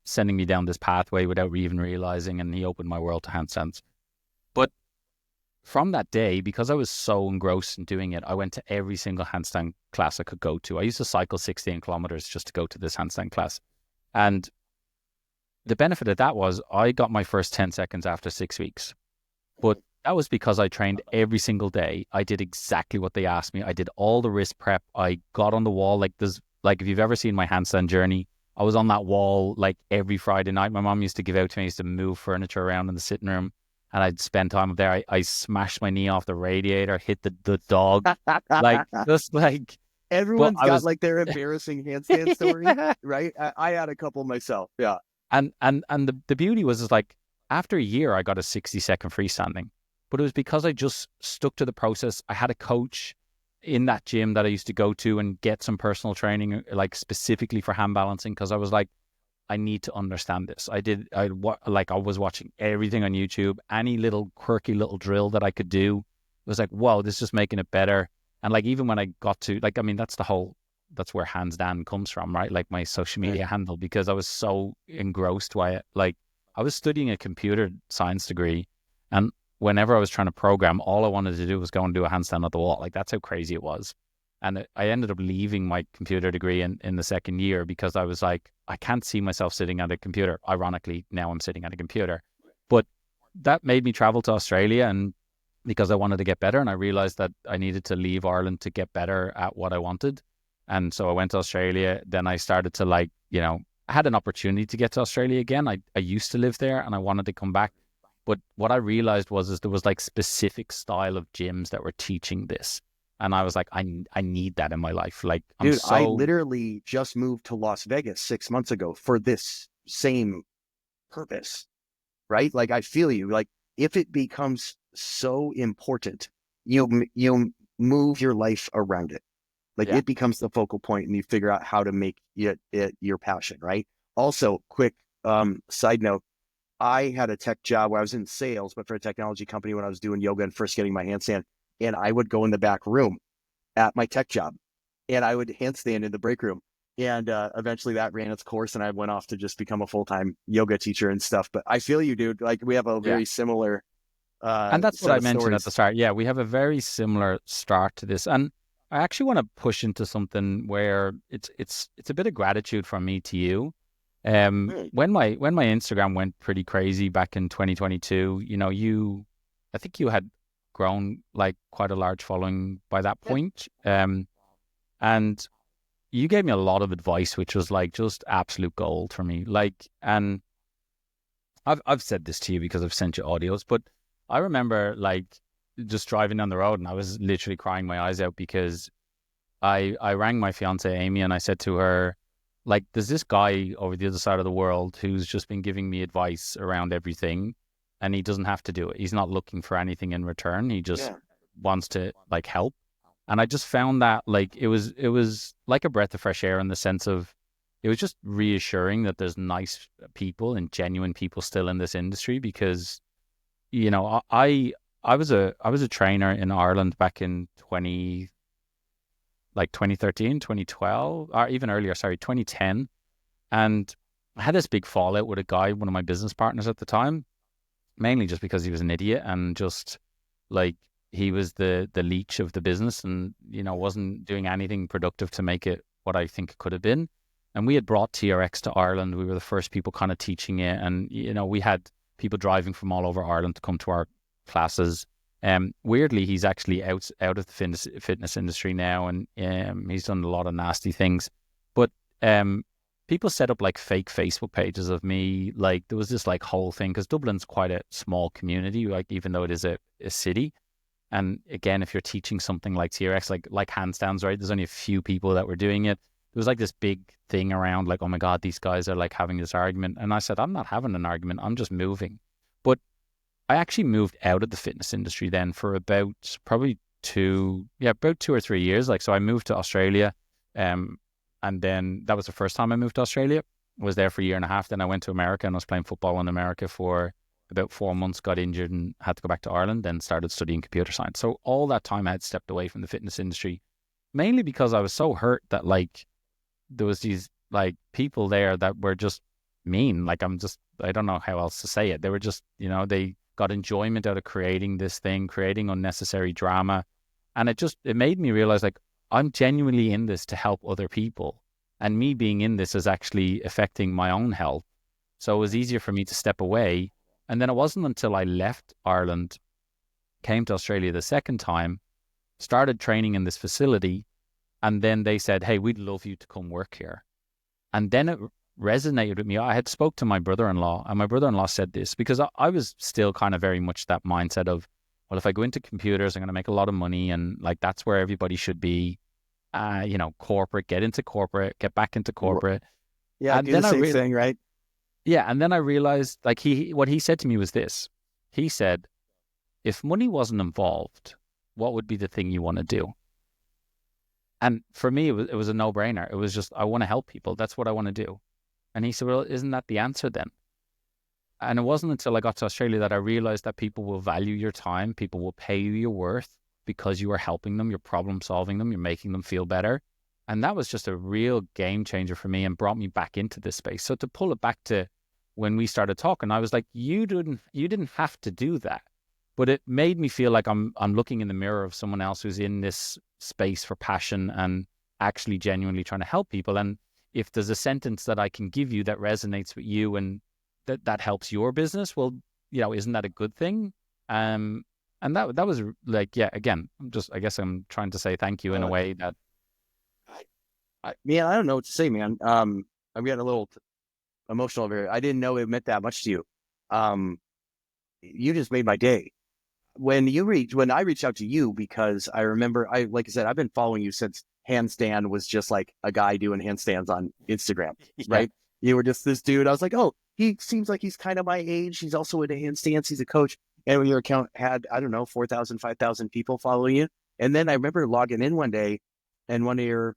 Speaker 1: sending me down this pathway without even realizing, and he opened my world to handstands. But from that day, because I was so engrossed in doing it, I went to every single handstand class I could go to. I used to cycle 16 kilometers just to go to this handstand class. And the benefit of that was I got my first 10 seconds after 6 weeks. But that was because I trained every single day. I did exactly what they asked me. I did all the wrist prep. I got on the wall. Like if you've ever seen my handstand journey, I was on that wall like every Friday night. My mom used to give out to me. I used to move furniture around in the sitting room, and I'd spend time up there. I smashed my knee off the radiator, hit the dog. Like, just like...
Speaker 2: Everyone's got like their embarrassing handstand story, right? I had a couple myself. Yeah.
Speaker 1: And the beauty was, is like, after a year, I got a 60-second freestanding. But it was because I just stuck to the process. I had a coach in that gym that I used to go to and get some personal training, like specifically for hand balancing, because I was like, I need to understand this. I was watching everything on YouTube, any little quirky little drill that I could do. It was like, whoa, this is just making it better. And like, even when I got to, like, I mean, that's where Handstand comes from, right? Like my social media handle, because I was so engrossed by it. Like, I was studying a computer science degree, and whenever I was trying to program, all I wanted to do was go and do a handstand at the wall. Like, that's how crazy it was. And I ended up leaving my computer degree in the second year because I was like, I can't see myself sitting at a computer. Ironically, now I'm sitting at a computer. But that made me travel to Australia, and because I wanted to get better, and I realized that I needed to leave Ireland to get better at what I wanted. And so I went to Australia. Then I started to I had an opportunity to get to Australia again. I used to live there and I wanted to come back. But what I realized was there was like specific style of gyms that were teaching this. And I was like, I need that in my life. Like I'm
Speaker 2: Dude, I
Speaker 1: so,
Speaker 2: literally just moved to Las Vegas 6 months ago for this same purpose, right? Like I feel you. Like if it becomes so important, you'll move your life around it. Like
Speaker 1: yeah,
Speaker 2: it becomes the focal point, and you figure out how to make it your passion, right? Also, quick side note: I had a tech job where I was in sales, but for a technology company when I was doing yoga and first getting my handstand, and I would go in the back room at my tech job, and I would handstand in the break room. And eventually that ran its course, and I went off to just become a full-time yoga teacher and stuff. But I feel you, dude. Like we have a
Speaker 1: yeah.
Speaker 2: very similar
Speaker 1: And that's what
Speaker 2: set
Speaker 1: I
Speaker 2: of
Speaker 1: mentioned at the
Speaker 2: stories.
Speaker 1: start. Yeah, we have a very similar start to this. And I actually want to push into something where it's a bit of gratitude from me to you.
Speaker 2: Hmm.
Speaker 1: When my Instagram went pretty crazy back in 2022, I think you had grown like quite a large following by that
Speaker 2: Yeah.
Speaker 1: point. And you gave me a lot of advice, which was like just absolute gold for me. Like, and I've said this to you because I've sent you audios, but I remember like just driving down the road and I was literally crying my eyes out because I rang my fiance Amy and I said to her, like, there's this guy over the other side of the world who's just been giving me advice around everything, and he doesn't have to do it. He's not looking for anything in return. He just
Speaker 2: Yeah.
Speaker 1: wants to like help. And I just found that like it was like a breath of fresh air in the sense of it was just reassuring that there's nice people and genuine people still in this industry because I was a trainer in Ireland back in 2013, 2012, or even earlier, sorry, 2010. And I had this big fallout with a guy, one of my business partners at the time, mainly just because he was an idiot and just like he was the leech of the business and, wasn't doing anything productive to make it what I think it could have been. And we had brought TRX to Ireland. We were the first people kind of teaching it. And, we had people driving from all over Ireland to come to our classes. Weirdly, he's actually out of the fitness industry now, and he's done a lot of nasty things. But people set up like fake Facebook pages of me. Like there was this like whole thing because Dublin's quite a small community, like even though it is a city. And again, if you're teaching something like TRX, like handstands, right? There's only a few people that were doing it. There was like this big thing around, like, oh my God, these guys are like having this argument. And I said, I'm not having an argument. I'm just moving. But I actually moved out of the fitness industry then for about probably about 2 or 3 years. Like, so I moved to Australia, um, and then that was the first time I moved to Australia. I was there for a year and a half. Then I went to America and I was playing football in America for about 4 months, got injured and had to go back to Ireland, then started studying computer science. So all that time I had stepped away from the fitness industry, mainly because I was so hurt that like there was these like people there that were just mean. Like I don't know how else to say it. They were just, they got enjoyment out of creating this thing, creating unnecessary drama. And it made me realize like I'm genuinely in this to help other people. And me being in this is actually affecting my own health. So it was easier for me to step away. And then it wasn't until I left Ireland, came to Australia the second time, started training in this facility, and then they said, "Hey, we'd love you to come work here." And then it resonated with me. I had spoke to my brother-in-law, and my brother-in-law said this because I was still kind of very much that mindset of, well, if I go into computers, I'm going to make a lot of money, and like that's where everybody should be. Corporate, get into corporate, get back into corporate.
Speaker 2: Yeah, I
Speaker 1: And
Speaker 2: do the
Speaker 1: then
Speaker 2: same thing, right?
Speaker 1: and then I realized like what he said to me was this. He said, if money wasn't involved, what would be the thing you want to do? And for me, it was a no brainer. It was just, I want to help people. That's what I want to do. And he said, well, isn't that the answer then? And it wasn't until I got to Australia that I realized that people will value your time. People will pay you your worth because you are helping them, you're problem solving them, you're making them feel better. And that was just a real game changer for me and brought me back into this space. So to pull it back to when we started talking, I was like, you didn't have to do that. But it made me feel like I'm looking in the mirror of someone else who's in this space for passion and actually genuinely trying to help people. And if there's a sentence that I can give you that resonates with you and that helps your business, well, isn't that a good thing? And that was like, yeah, again, I guess I'm trying to say thank you in a
Speaker 2: Uh,
Speaker 1: way that,
Speaker 2: man, I don't know what to say, man. I'm getting a little emotional over here. I didn't know it meant that much to you. You just made my day. when I reached out to you, because I remember, like I said, I've been following you since Handstand was just like a guy doing handstands on Instagram,
Speaker 1: Yeah.
Speaker 2: right? You were just this dude. I was like, oh, he seems like he's kind of my age. He's also into handstands. He's a coach. And your account had, I don't know, 4,000, 5,000 people following you. And then I remember logging in one day and one of your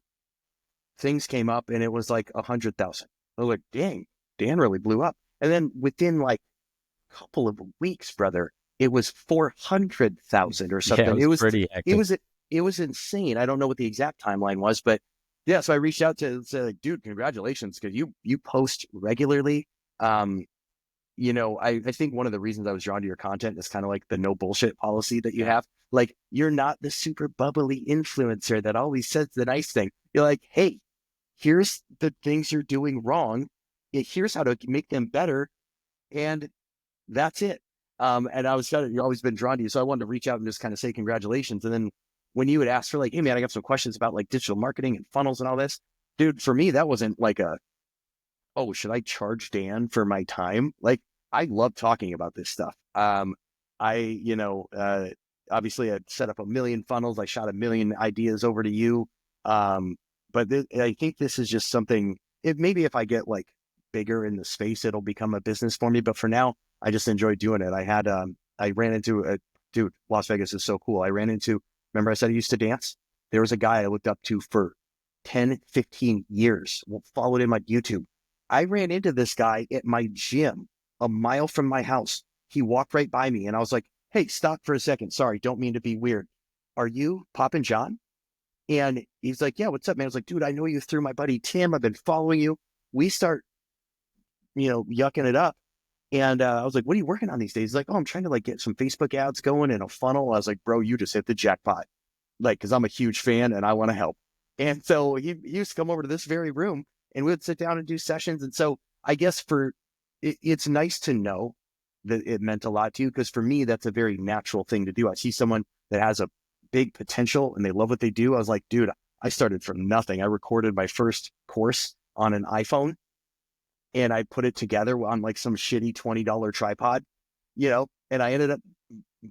Speaker 2: things came up and it was like 100,000. I was like, dang, Dan really blew up. And then within like a couple of weeks, brother, it was 400,000 or
Speaker 1: Yeah, it
Speaker 2: something.
Speaker 1: was pretty
Speaker 2: It
Speaker 1: hectic.
Speaker 2: was, it was insane. I don't know what the exact timeline was, but yeah. So I reached out to say, like, dude, congratulations, because you post regularly. Um, I think one of the reasons I was drawn to your content is kind of like the no bullshit policy that you
Speaker 1: Yeah.
Speaker 2: have. Like, you're not the super bubbly influencer that always says the nice thing. You're like, hey, here's the things you're doing wrong. Here's how to make them better. And that's it. And I was kind of, you've always been drawn to you. So I wanted to reach out and just kind of say congratulations. And then when you would ask for like, hey man, I got some questions about like digital marketing and funnels and all this, dude, for me, that wasn't like oh, should I charge Dan for my time? Like, I love talking about this stuff. I, obviously I set up a million funnels. I shot a million ideas over to you. But I think this is just something, maybe if I get like bigger in the space, it'll become a business for me. But for now, I just enjoy doing it. I ran into dude, Las Vegas is so cool. Remember I said I used to dance? There was a guy I looked up to for 10, 15 years, followed him on YouTube. I ran into this guy at my gym a mile from my house. He walked right by me and I was like, hey, stop for a second. Sorry, don't mean to be weird. Are you Poppin' John? And he's like, yeah, what's up, man? I was like, dude, I know you through my buddy Tim. I've been following you. We start, yucking it up. And I was like, what are you working on these days? He's like, oh, I'm trying to like get some Facebook ads going in a funnel. I was like, bro, you just hit the jackpot. Like, cause I'm a huge fan and I want to help. And so he used to come over to this very room and we would sit down and do sessions. And so I guess it's nice to know that it meant a lot to you, because for me, that's a very natural thing to do. I see someone that has a big potential and they love what they do. I was like, dude, I started from nothing. I recorded my first course on an iPhone and I put it together on like some shitty $20 tripod, and I ended up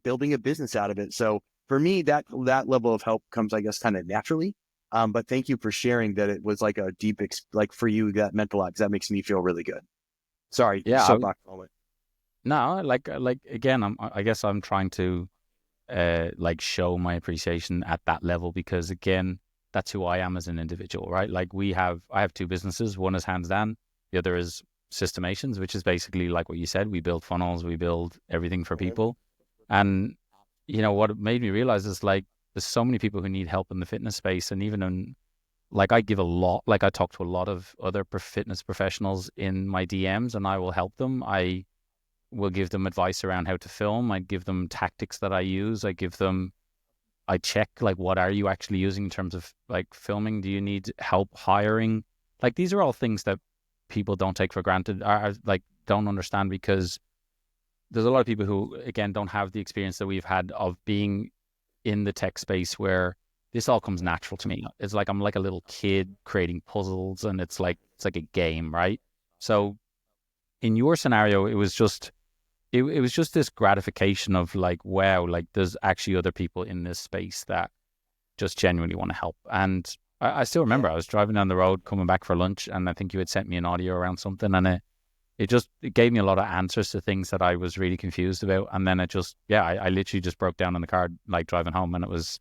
Speaker 2: building a business out of it. So for me, that level of help comes, I guess, kind of naturally. But thank you for sharing that it was like a deep, like for you, that meant a lot, because that makes me feel really good. Sorry,
Speaker 1: Yeah.
Speaker 2: soapbox moment.
Speaker 1: No, like again, I guess I'm trying to like show my appreciation at that level, because again, that's who I am as an individual, right? Like I have two businesses. One is Handstand, the other is Systemations, which is basically like what you said. We build funnels, we build everything for
Speaker 2: Mhm.
Speaker 1: people. And what it made me realize is like there's so many people who need help in the fitness space, and even in like I give a lot, like I talk to a lot of other fitness professionals in my DMs, and I will help them. I will give them advice around how to film. I give them tactics that I use. I check like what are you actually using in terms of like filming? Do you need help hiring? Like these are all things that people don't take for granted, are like don't understand, because there's a lot of people who again don't have the experience that we've had of being in the tech space, where this all comes natural to me. It's like I'm like a little kid creating puzzles, and it's like a game, right? So in your scenario, it was just this gratification of like, wow, like there's actually other people in this space that just genuinely want to help. And I still remember
Speaker 2: Yeah.
Speaker 1: I was driving down the road coming back for lunch, and I think you had sent me an audio around something, and it gave me a lot of answers to things that I was really confused about. And then I literally just broke down in the car, like driving home, and it was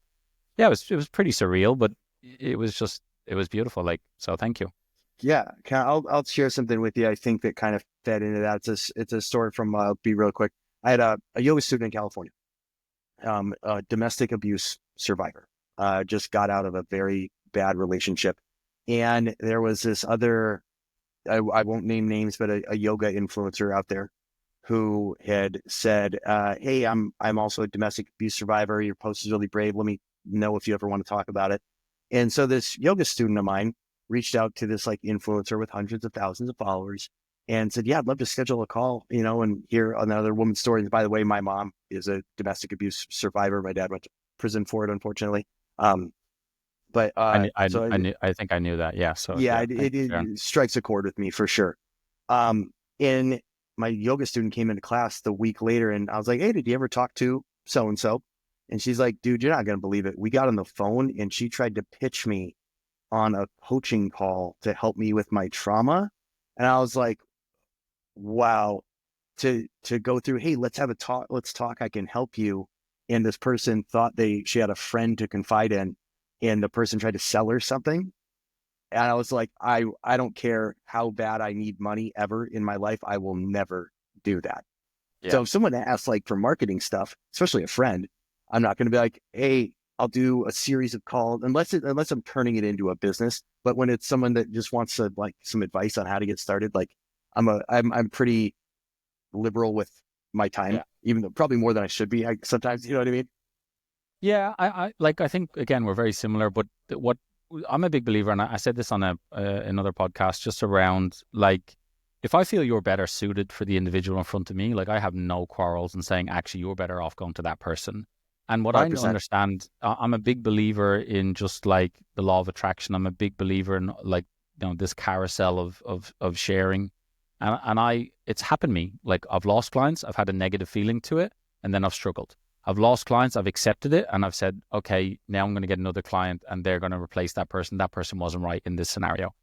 Speaker 1: pretty surreal, but it was beautiful. Like, so thank you.
Speaker 2: Yeah. I'll share something with you. I think that kind of fed into that. It's a story from, I'll be real quick. I had a yoga student in California, a domestic abuse survivor, just got out of a very bad relationship. And there was this other, I won't name names, but a yoga influencer out there who had said, hey, I'm also a domestic abuse survivor. Your post is really brave. Let me know if you ever want to talk about it. And so this yoga student of mine reached out to this like influencer with hundreds of thousands of followers and said, yeah, I'd love to schedule a call, and hear another woman's story. And by the way, my mom is a domestic abuse survivor. My dad went to prison for it, unfortunately. Um, but so
Speaker 1: I think I knew that. Yeah. So
Speaker 2: yeah,
Speaker 1: yeah, thank you for sharing.
Speaker 2: it strikes a chord with me for sure. And my yoga student came into class the week later, and I was like, hey, did you ever talk to so-and-so. And she's like, dude, you're not going to believe it. We got on the phone and she tried to pitch me on a coaching call to help me with my trauma. And I was like, wow, to go through, hey, let's have a talk, let's talk, I can help you. And this person thought she had a friend to confide in, and the person tried to sell her something. And I was like, I don't care how bad I need money ever in my life, I will never do that.
Speaker 1: Yeah.
Speaker 2: So if someone asks like for marketing stuff, especially a friend, I'm not going to be like, hey, I'll do a series of calls unless I'm turning it into a business. But when it's someone that just wants to like some advice on how to get started, like I'm pretty liberal with my time,
Speaker 1: Yeah.
Speaker 2: even though probably more than I should be. Sometimes, you know what I mean?
Speaker 1: Yeah. I think again, we're very similar, but what I'm a big believer, and I said this on another podcast, just around like, if I feel you're better suited for the individual in front of me, like I have no quarrels in saying, actually, you're better off going to that person. And what I
Speaker 2: 100%.
Speaker 1: understand, I'm a big believer in just like the law of attraction. I'm a big believer in like, this carousel of sharing. And it's happened to me. Like I've lost clients, I've had a negative feeling to it, and then I've struggled. I've lost clients, I've accepted it, and I've said, okay, now I'm going to get another client and they're going to replace that person. That person wasn't right in this scenario.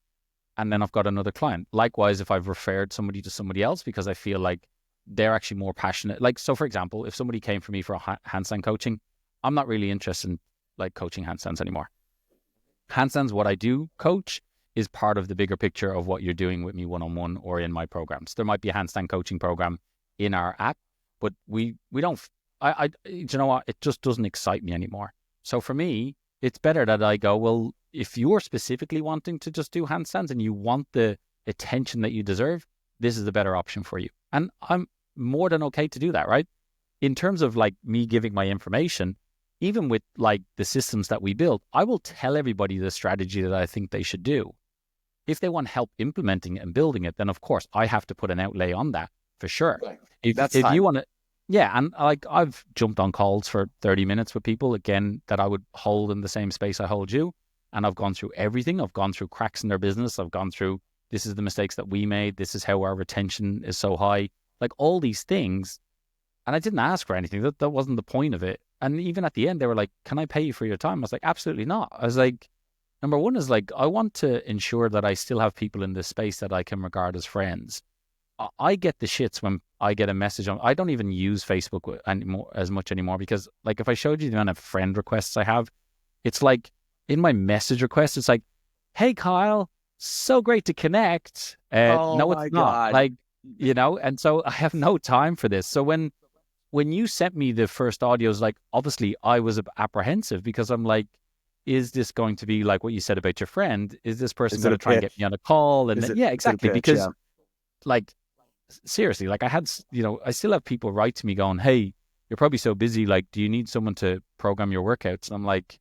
Speaker 1: And then I've got another client. Likewise, if I've referred somebody to somebody else because I feel like they're actually more passionate. Like, so for example, if somebody came for me for a handstand coaching, I'm not really interested in like coaching handstands anymore. Handstands, what I do coach is part of the bigger picture of what you're doing with me one-on-one or in my programs. There might be a handstand coaching program in our app, but we don't, you know what? It just doesn't excite me anymore. So for me, it's better that I go, well, if you're specifically wanting to just do handstands and you want the attention that you deserve, this is the better option for you. And I'm more than okay to do that, right? In terms of like me giving my information, even with like the systems that we build, I will tell everybody the strategy that I think they should do. If they want help implementing it and building it, then of course I have to put an outlay on that for sure.
Speaker 2: Right.
Speaker 1: If
Speaker 2: That's time.
Speaker 1: you want to, yeah, and like I've jumped on calls for 30 minutes with people again that I would hold in the same space I hold you, and I've gone through everything. I've gone through cracks in their business. I've gone through, this is the mistakes that we made. This is how our retention is so high. Like all these things, and I didn't ask for anything. That wasn't the point of it. And even at the end, they were like, "Can I pay you for your time?" I was like, "Absolutely not." I was like, number one is like, I want to ensure that I still have people in this space that I can regard as friends. I get the shits when I get a message on. I don't even use Facebook anymore as much anymore because, like, if I showed you the amount of friend requests I have, it's like in my message request, it's like, "Hey Kyle, so great to connect."
Speaker 2: Oh
Speaker 1: No, it's
Speaker 2: my
Speaker 1: not.
Speaker 2: God.
Speaker 1: Like, and so I have no time for this. So when you sent me the first audios, like obviously I was apprehensive because I'm like, is this going to be like what you said about your friend? Is this person
Speaker 2: Is it
Speaker 1: going
Speaker 2: a
Speaker 1: to try and get
Speaker 2: pitch?
Speaker 1: me on a call? And yeah,
Speaker 2: Is it a
Speaker 1: exactly.
Speaker 2: pitch?
Speaker 1: Because
Speaker 2: Yeah.
Speaker 1: like seriously, like I had, I still have people write to me going, "Hey, you're probably so busy. Like, do you need someone to program your workouts?" And I'm like,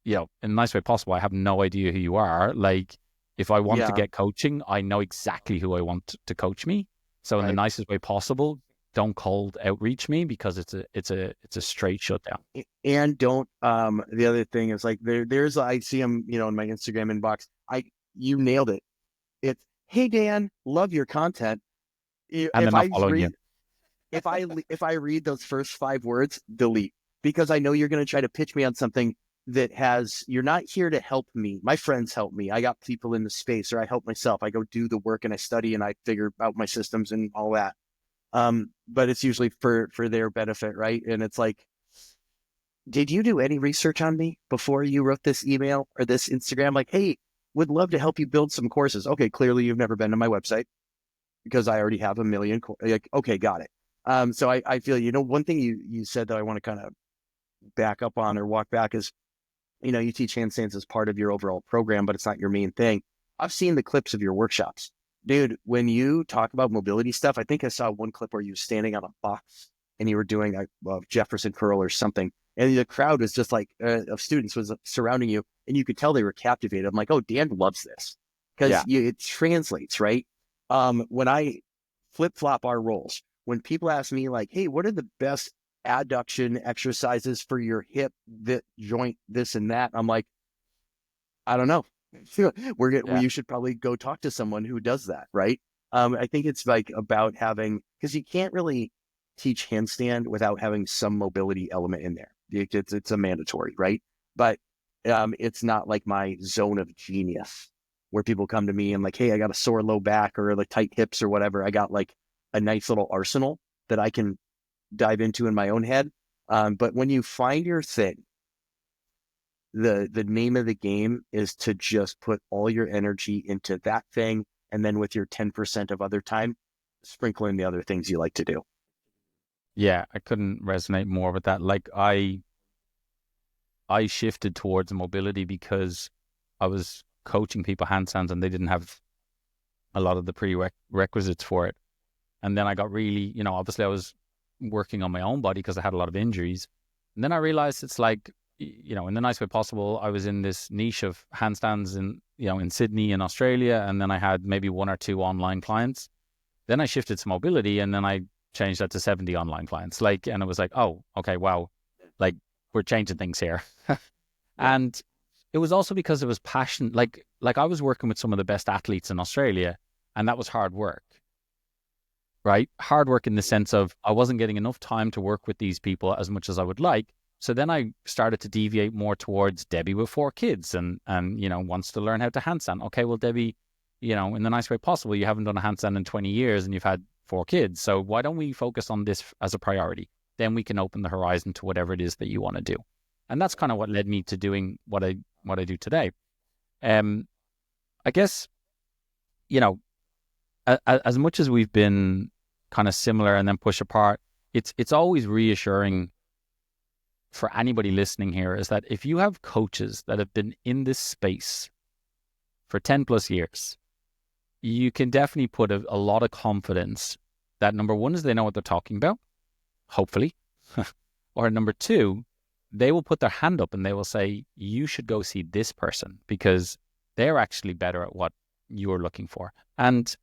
Speaker 1: in a nice way possible, I have no idea who you are. Like, if I want to
Speaker 2: Yeah.
Speaker 1: get coaching, I know exactly who I want to coach me. So in the
Speaker 2: Right.
Speaker 1: nicest way possible, don't cold outreach me because it's a straight shutdown.
Speaker 2: And don't, the other thing is like there's, I see them, in my Instagram inbox. You nailed it. It's, hey, Dan, love your content.
Speaker 1: And they're
Speaker 2: If
Speaker 1: not
Speaker 2: I
Speaker 1: following you.
Speaker 2: read, if I read those first 5 words, delete, because I know you're going to try to pitch me on something that you're not here to help me. My friends help me. I got people in the space, or I help myself. I go do the work and I study and I figure out my systems and all that. But it's usually for their benefit, right? And it's like, did you do any research on me before you wrote this email or this Instagram? Like, hey, would love to help you build some courses. Okay, clearly you've never been to my website because I already have a million. Like, okay, got it. So I feel, one thing you said that I want to kind of back up on or walk back is, you teach handstands as part of your overall program, but it's not your main thing. I've seen the clips of your workshops. Dude, when you talk about mobility stuff, I think I saw one clip where you were standing on a box and you were doing a Jefferson curl or something. And the crowd was just like, of students was surrounding you, and you could tell they were captivated. I'm like, oh, Dan loves this because
Speaker 1: Yeah.
Speaker 2: it translates, right? When I flip flop our roles, when people ask me like, hey, what are the best adduction exercises for your hip, joint, this and that, I'm like, I don't know.
Speaker 1: Yeah.
Speaker 2: You should probably go talk to someone who does that, right? I think it's like about having, because you can't really. teach handstand without having some mobility element in there. It's a mandatory, right? But it's not like my zone of genius where people come to me and like, hey, I got a sore low back or like tight hips or whatever. I got like a nice little arsenal that I can dive into in my own head. But when you find your thing, the name of the game is to just put all your energy into that thing. And then with your 10% of other time, sprinkle in the other things you like to do.
Speaker 1: Yeah, I couldn't resonate more with that. Like I shifted towards mobility because I was coaching people handstands and they didn't have a lot of the prerequisites for it. And then I got really, obviously I was working on my own body because I had a lot of injuries. And then I realized it's like, in the nice way possible, I was in this niche of handstands in Sydney in Australia. And then I had maybe 1 or 2 online clients. Then I shifted to mobility and then I changed that to 70 online clients. And it was like, oh, okay, wow. Like we're changing things here. And it was also because it was passion. Like I was working with some of the best athletes in Australia and that was hard work, right? Hard work in the sense of I wasn't getting enough time to work with these people as much as I would like. So then I started to deviate more towards Debbie with 4 kids and wants to learn how to handstand. Okay, well, Debbie, in the nice way possible, you haven't done a handstand in 20 years and you've had 4 kids. So why don't we focus on this as a priority? Then we can open the horizon to whatever it is that you want to do. And that's kind of what led me to doing what I do today. I guess, as much as we've been kind of similar and then push apart, it's always reassuring for anybody listening here is that if you have coaches that have been in this space for 10 plus years, you can definitely put a lot of confidence that number one is they know what they're talking about, hopefully, or number 2, they will put their hand up and they will say, you should go see this person because they're actually better at what you're looking for. And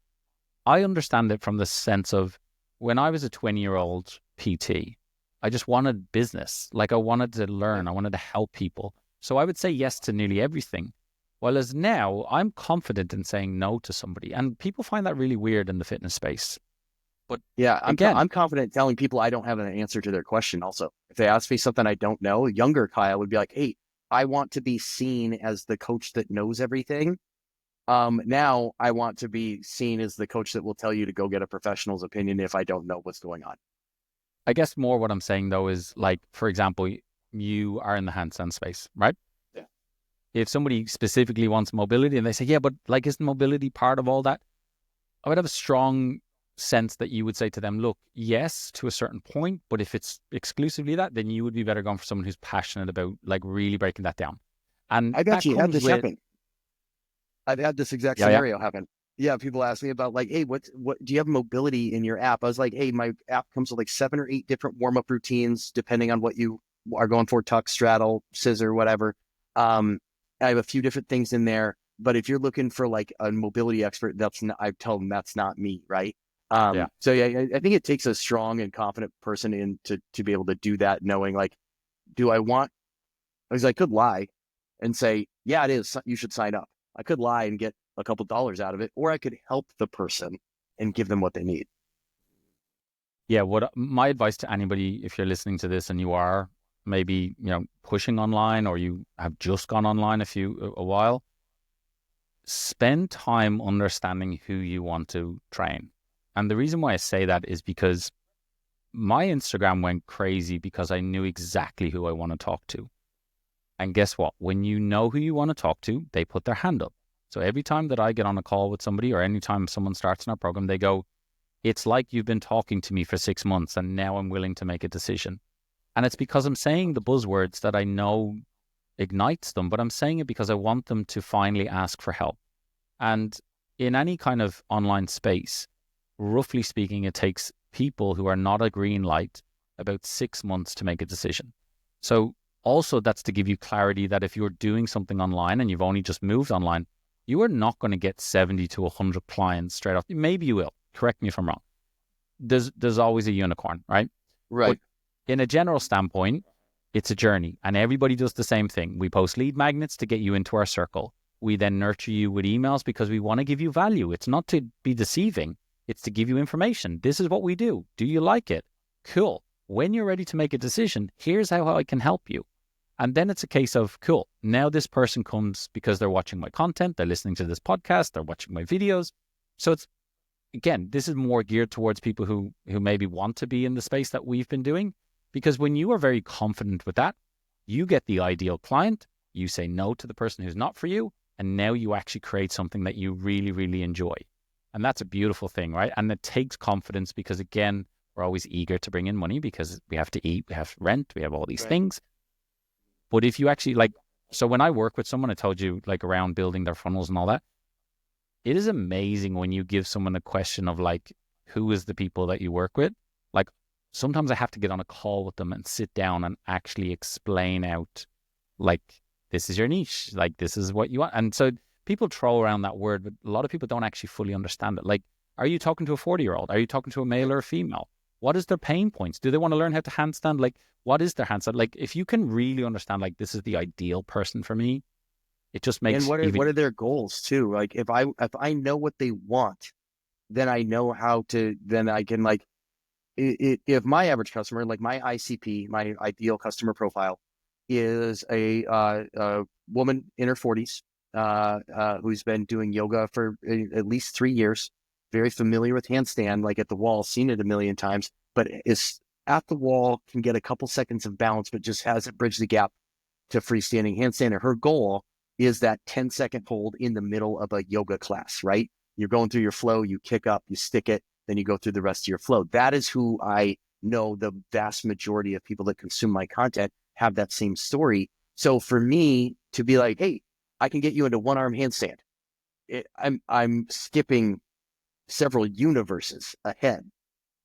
Speaker 1: I understand it from the sense of when I was a 20-year-old PT, I just wanted business. Like I wanted to learn. I wanted to help people. So I would say yes to nearly everything. Whereas now I'm confident in saying no to somebody. And people find that really weird in the fitness space. But
Speaker 2: yeah,
Speaker 1: again,
Speaker 2: I'm confident telling people I don't have an answer to their question also. If they ask me something I don't know, younger Kyle would be like, hey, I want to be seen as the coach that knows everything. Now I want to be seen as the coach that will tell you to go get a professional's opinion if I don't know what's going on.
Speaker 1: I guess more what I'm saying though is like, for example, you are in the handstand space, right?
Speaker 2: Yeah.
Speaker 1: If somebody specifically wants mobility and they say, yeah, but like, isn't mobility part of all that? I would have a strong sense that you would say to them, look, yes, to a certain point, but if it's exclusively that, then you would be better going for someone who's passionate about like really breaking that down. And
Speaker 2: I've actually had this happen. I've had this exact scenario happen. Yeah, people ask me about like, hey, what do you have mobility in your app? I was like, hey, my app comes with like 7 or 8 different warm-up routines, depending on what you are going for, tuck, straddle, scissor, whatever. I have a few different things in there, but if you're looking for like a mobility expert, I tell them that's not me, right? So yeah, I think it takes a strong and confident person in to be able to do that, knowing like, I could lie and say, yeah, it is, you should sign up. I could lie and get a couple dollars out of it, or I could help the person and give them what they need.
Speaker 1: Yeah, what my advice to anybody, if you're listening to this and you are maybe, pushing online or you have just gone online a while, spend time understanding who you want to train. And the reason why I say that is because my Instagram went crazy because I knew exactly who I want to talk to. And guess what? When you know who you want to talk to, they put their hand up. So every time that I get on a call with somebody or anytime someone starts in our program, they go, it's like you've been talking to me for 6 months and now I'm willing to make a decision. And it's because I'm saying the buzzwords that I know ignites them, but I'm saying it because I want them to finally ask for help. And in any kind of online space, roughly speaking, it takes people who are not a green light about 6 months to make a decision. So also that's to give you clarity that if you're doing something online and you've only just moved online, you are not going to get 70 to 100 clients straight off. Maybe you will. Correct me if I'm wrong. There's always a unicorn, right?
Speaker 2: Right.
Speaker 1: But in a general standpoint, it's a journey and everybody does the same thing. We post lead magnets to get you into our circle. We then nurture you with emails because we want to give you value. It's not to be deceiving. It's to give you information. This is what we do. Do you like it? Cool. When you're ready to make a decision, here's how I can help you. And then it's a case of, cool, now this person comes because they're watching my content, they're listening to this podcast, they're watching my videos. So it's, again, this is more geared towards people who maybe want to be in the space that we've been doing. Because when you are very confident with that, you get the ideal client, you say no to the person who's not for you, and now you actually create something that you really, really enjoy. And that's a beautiful thing, right? And it takes confidence because, again, we're always eager to bring in money because we have to eat, we have rent, we have all these things. But if you actually so when I work with someone, I told you around building their funnels and all that, it is amazing when you give someone a question of who is the people that you work with? Sometimes I have to get on a call with them and sit down and actually explain out, this is your niche, this is what you want. And so people throw around that word, but a lot of people don't actually fully understand it. Are you talking to a 40-year-old? Are you talking to a male or a female? What is their pain points? Do they want to learn how to handstand? What is their handstand? If you can really understand, this is the ideal person for me, it just makes.
Speaker 2: And what are their goals too? If I know what they want, then I know how to. Then I can if my average customer, my ICP, my ideal customer profile, is a woman in her 40s who's been doing yoga for at least 3 years, very familiar with handstand, at the wall, seen it a million times, but is at the wall, can get a couple seconds of balance, but just hasn't bridged the gap to freestanding handstand. And her goal is that 10-second hold in the middle of a yoga class, right? You're going through your flow, you kick up, you stick it, then you go through the rest of your flow. That is who I know the vast majority of people that consume my content have that same story. So for me to be like, hey, I can get you into one-arm handstand, I'm skipping several universes ahead,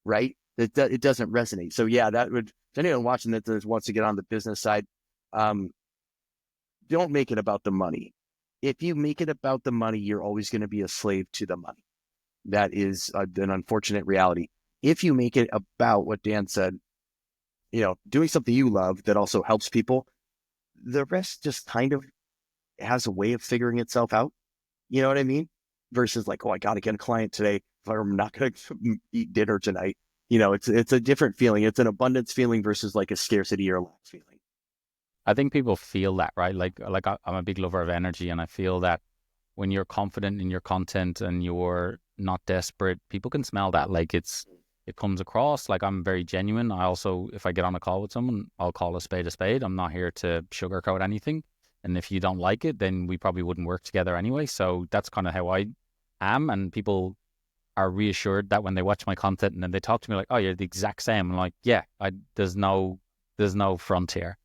Speaker 2: right? It doesn't resonate. So yeah, that would, if anyone watching that wants to get on the business side, don't make it about the money. If you make it about the money, you're always going to be a slave to the money. That is an unfortunate reality. If you make it about what Dan said, doing something you love that also helps people, the rest just kind of has a way of figuring itself out. You know what I mean? Versus I got to get a client today. If I'm not going to eat dinner tonight, it's a different feeling. It's an abundance feeling versus a scarcity or lack feeling.
Speaker 1: I think people feel that, right? I'm a big lover of energy, and I feel that when you're confident in your content and you're not desperate, people can smell that. It comes across. I'm very genuine. I also, if I get on a call with someone, I'll call a spade a spade. I'm not here to sugarcoat anything. And if you don't like it, then we probably wouldn't work together anyway. So that's kind of how I am. And people are reassured that when they watch my content and then they talk to me oh, you're the exact same. I'm like, yeah, there's no frontier.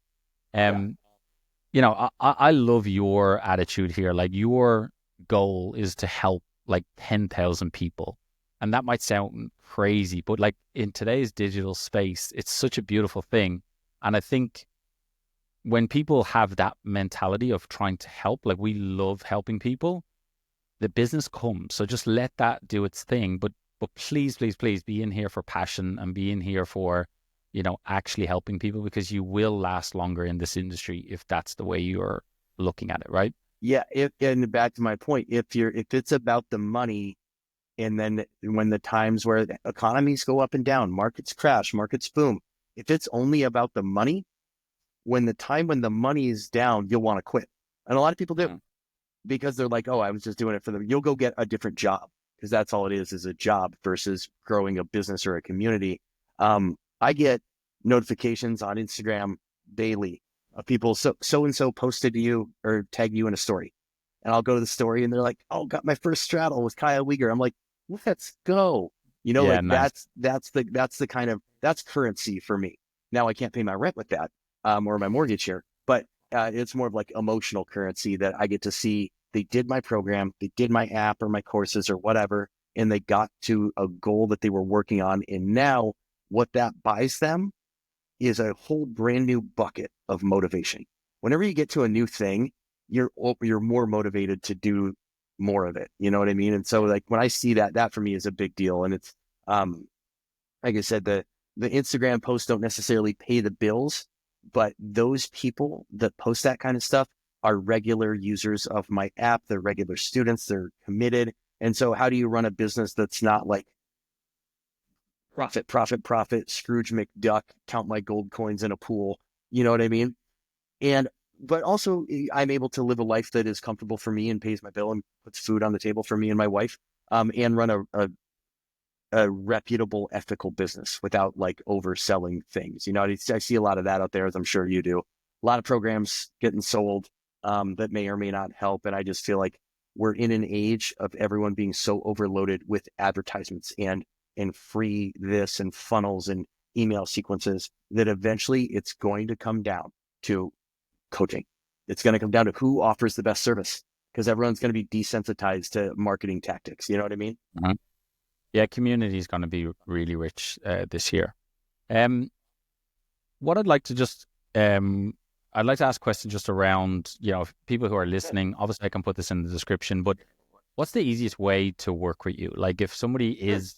Speaker 1: I love your attitude here. Your goal is to help 10,000 people. And that might sound crazy, but in today's digital space, it's such a beautiful thing. And I think when people have that mentality of trying to help, we love helping people, the business comes. So just let that do its thing. But please, please, please be in here for passion and be in here for, actually helping people, because you will last longer in this industry if that's the way you're looking at it, right?
Speaker 2: Yeah. And back to my point, if it's about the money, and then when the times where the economies go up and down, markets crash, markets boom, if it's only about the money, when the money is down, you'll want to quit. And a lot of people do, because they're like, oh, I was just doing it for them. You'll go get a different job, because that's all it is a job versus growing a business or a community. I get notifications on Instagram daily of people, so-and-so posted to you or tagged you in a story. And I'll go to the story and they're like, oh, got my first straddle with Kyle Weiger. I'm like, let's go.
Speaker 1: Nice.
Speaker 2: That's currency for me. Now I can't pay my rent with that, or my mortgage here, but it's more of emotional currency that I get to see. They did my program, they did my app or my courses or whatever, and they got to a goal that they were working on. And now what that buys them is a whole brand new bucket of motivation. Whenever you get to a new thing, you're more motivated to do more of it. You know what I mean? And so when I see that for me is a big deal. And it's, like I said, the Instagram posts don't necessarily pay the bills, but those people that post that kind of stuff are regular users of my app. They're regular students. They're committed. And so how do you run a business that's not profit, profit, profit, Scrooge McDuck, count my gold coins in a pool. You know what I mean? And, but also I'm able to live a life that is comfortable for me and pays my bill and puts food on the table for me and my wife, and run a reputable, ethical business without like overselling things. You know, I see a lot of that out there, as I'm sure you do. A lot of programs getting sold that may or may not help. And I just feel like we're in an age of everyone being so overloaded with advertisements and free this and funnels and email sequences that eventually it's going to come down to coaching. It's going to come down to who offers the best service, because everyone's going to be desensitized to marketing tactics. You know what I mean?
Speaker 1: Mhm. Yeah, community is going to be really rich this year. Um, what I'd like to just, I'd like to ask questions just around, people who are listening. Obviously, I can put this in the description, but what's the easiest way to work with you? Like if somebody is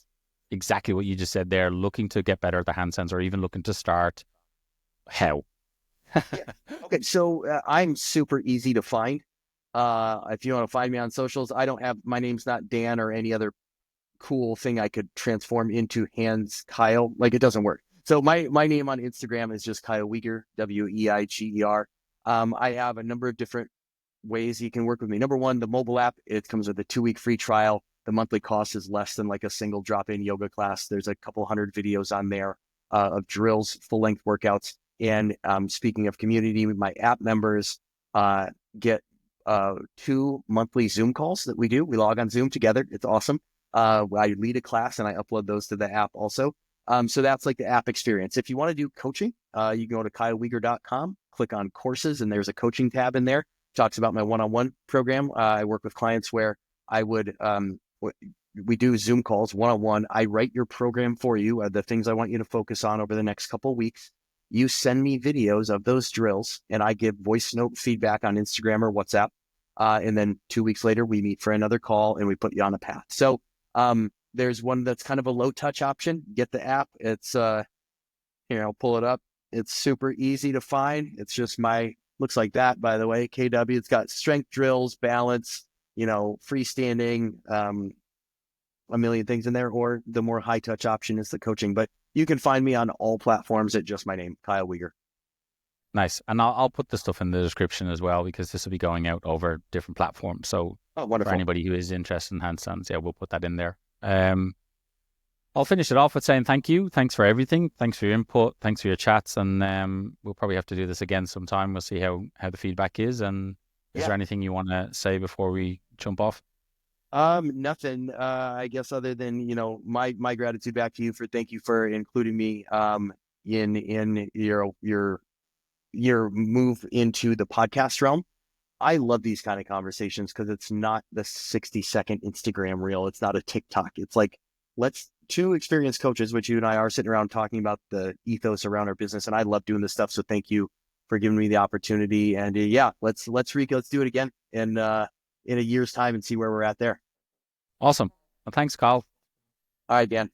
Speaker 1: exactly what you just said there, looking to get better at the handstands or even looking to start, how?
Speaker 2: Yeah. Okay, so I'm super easy to find. If you want to find me on socials, I don't have, my name's not Dan or any other cool thing I could transform into Hands Kyle. Like it doesn't work. So my name on Instagram is just Kyle Weiger, Weiger. I have a number of different ways you can work with me. Number one, the mobile app, it comes with a 2-week free trial. The monthly cost is less than like a single drop-in yoga class. There's a couple hundred videos on there of drills, full-length workouts. And speaking of community, my app members get 2 monthly Zoom calls that we do. We log on Zoom together. It's awesome. I lead a class and I upload those to the app also. So that's like the app experience. If you want to do coaching, you can go to kyleweiger.com, click on courses, and there's a coaching tab in there. Talks about my one-on-one program. I work with clients where I would, we do Zoom calls one-on-one. I write your program for you, the things I want you to focus on over the next couple of weeks. You send me videos of those drills and I give voice note feedback on Instagram or WhatsApp. And then 2 weeks later, we meet for another call and we put you on a path. So there's one that's kind of a low touch option. Get the app. It's, pull it up. It's super easy to find. It's just looks like that, by the way, KW. It's got strength drills, balance, freestanding, a million things in there, or the more high touch option is the coaching. But you can find me on all platforms at just my name, Kyle Weiger.
Speaker 1: Nice. And I'll put the stuff in the description as well, because this will be going out over different platforms. So for anybody who is interested in handstands, yeah, we'll put that in there. I'll finish it off with saying thank you. Thanks for everything. Thanks for your input. Thanks for your chats. And we'll probably have to do this again sometime. We'll see how the feedback is. And is there anything you want to say before we jump off?
Speaker 2: Nothing, I guess, other than, my gratitude back to you thank you for including me, in your move into the podcast realm. I love these kind of conversations because it's not the 60-second Instagram reel. It's not a TikTok. It's like, two experienced coaches, which you and I are, sitting around talking about the ethos around our business. And I love doing this stuff. So thank you for giving me the opportunity. And let's do it again in a year's time and see where we're at there.
Speaker 1: Awesome. Well, thanks, Kyle.
Speaker 2: All right, Dan.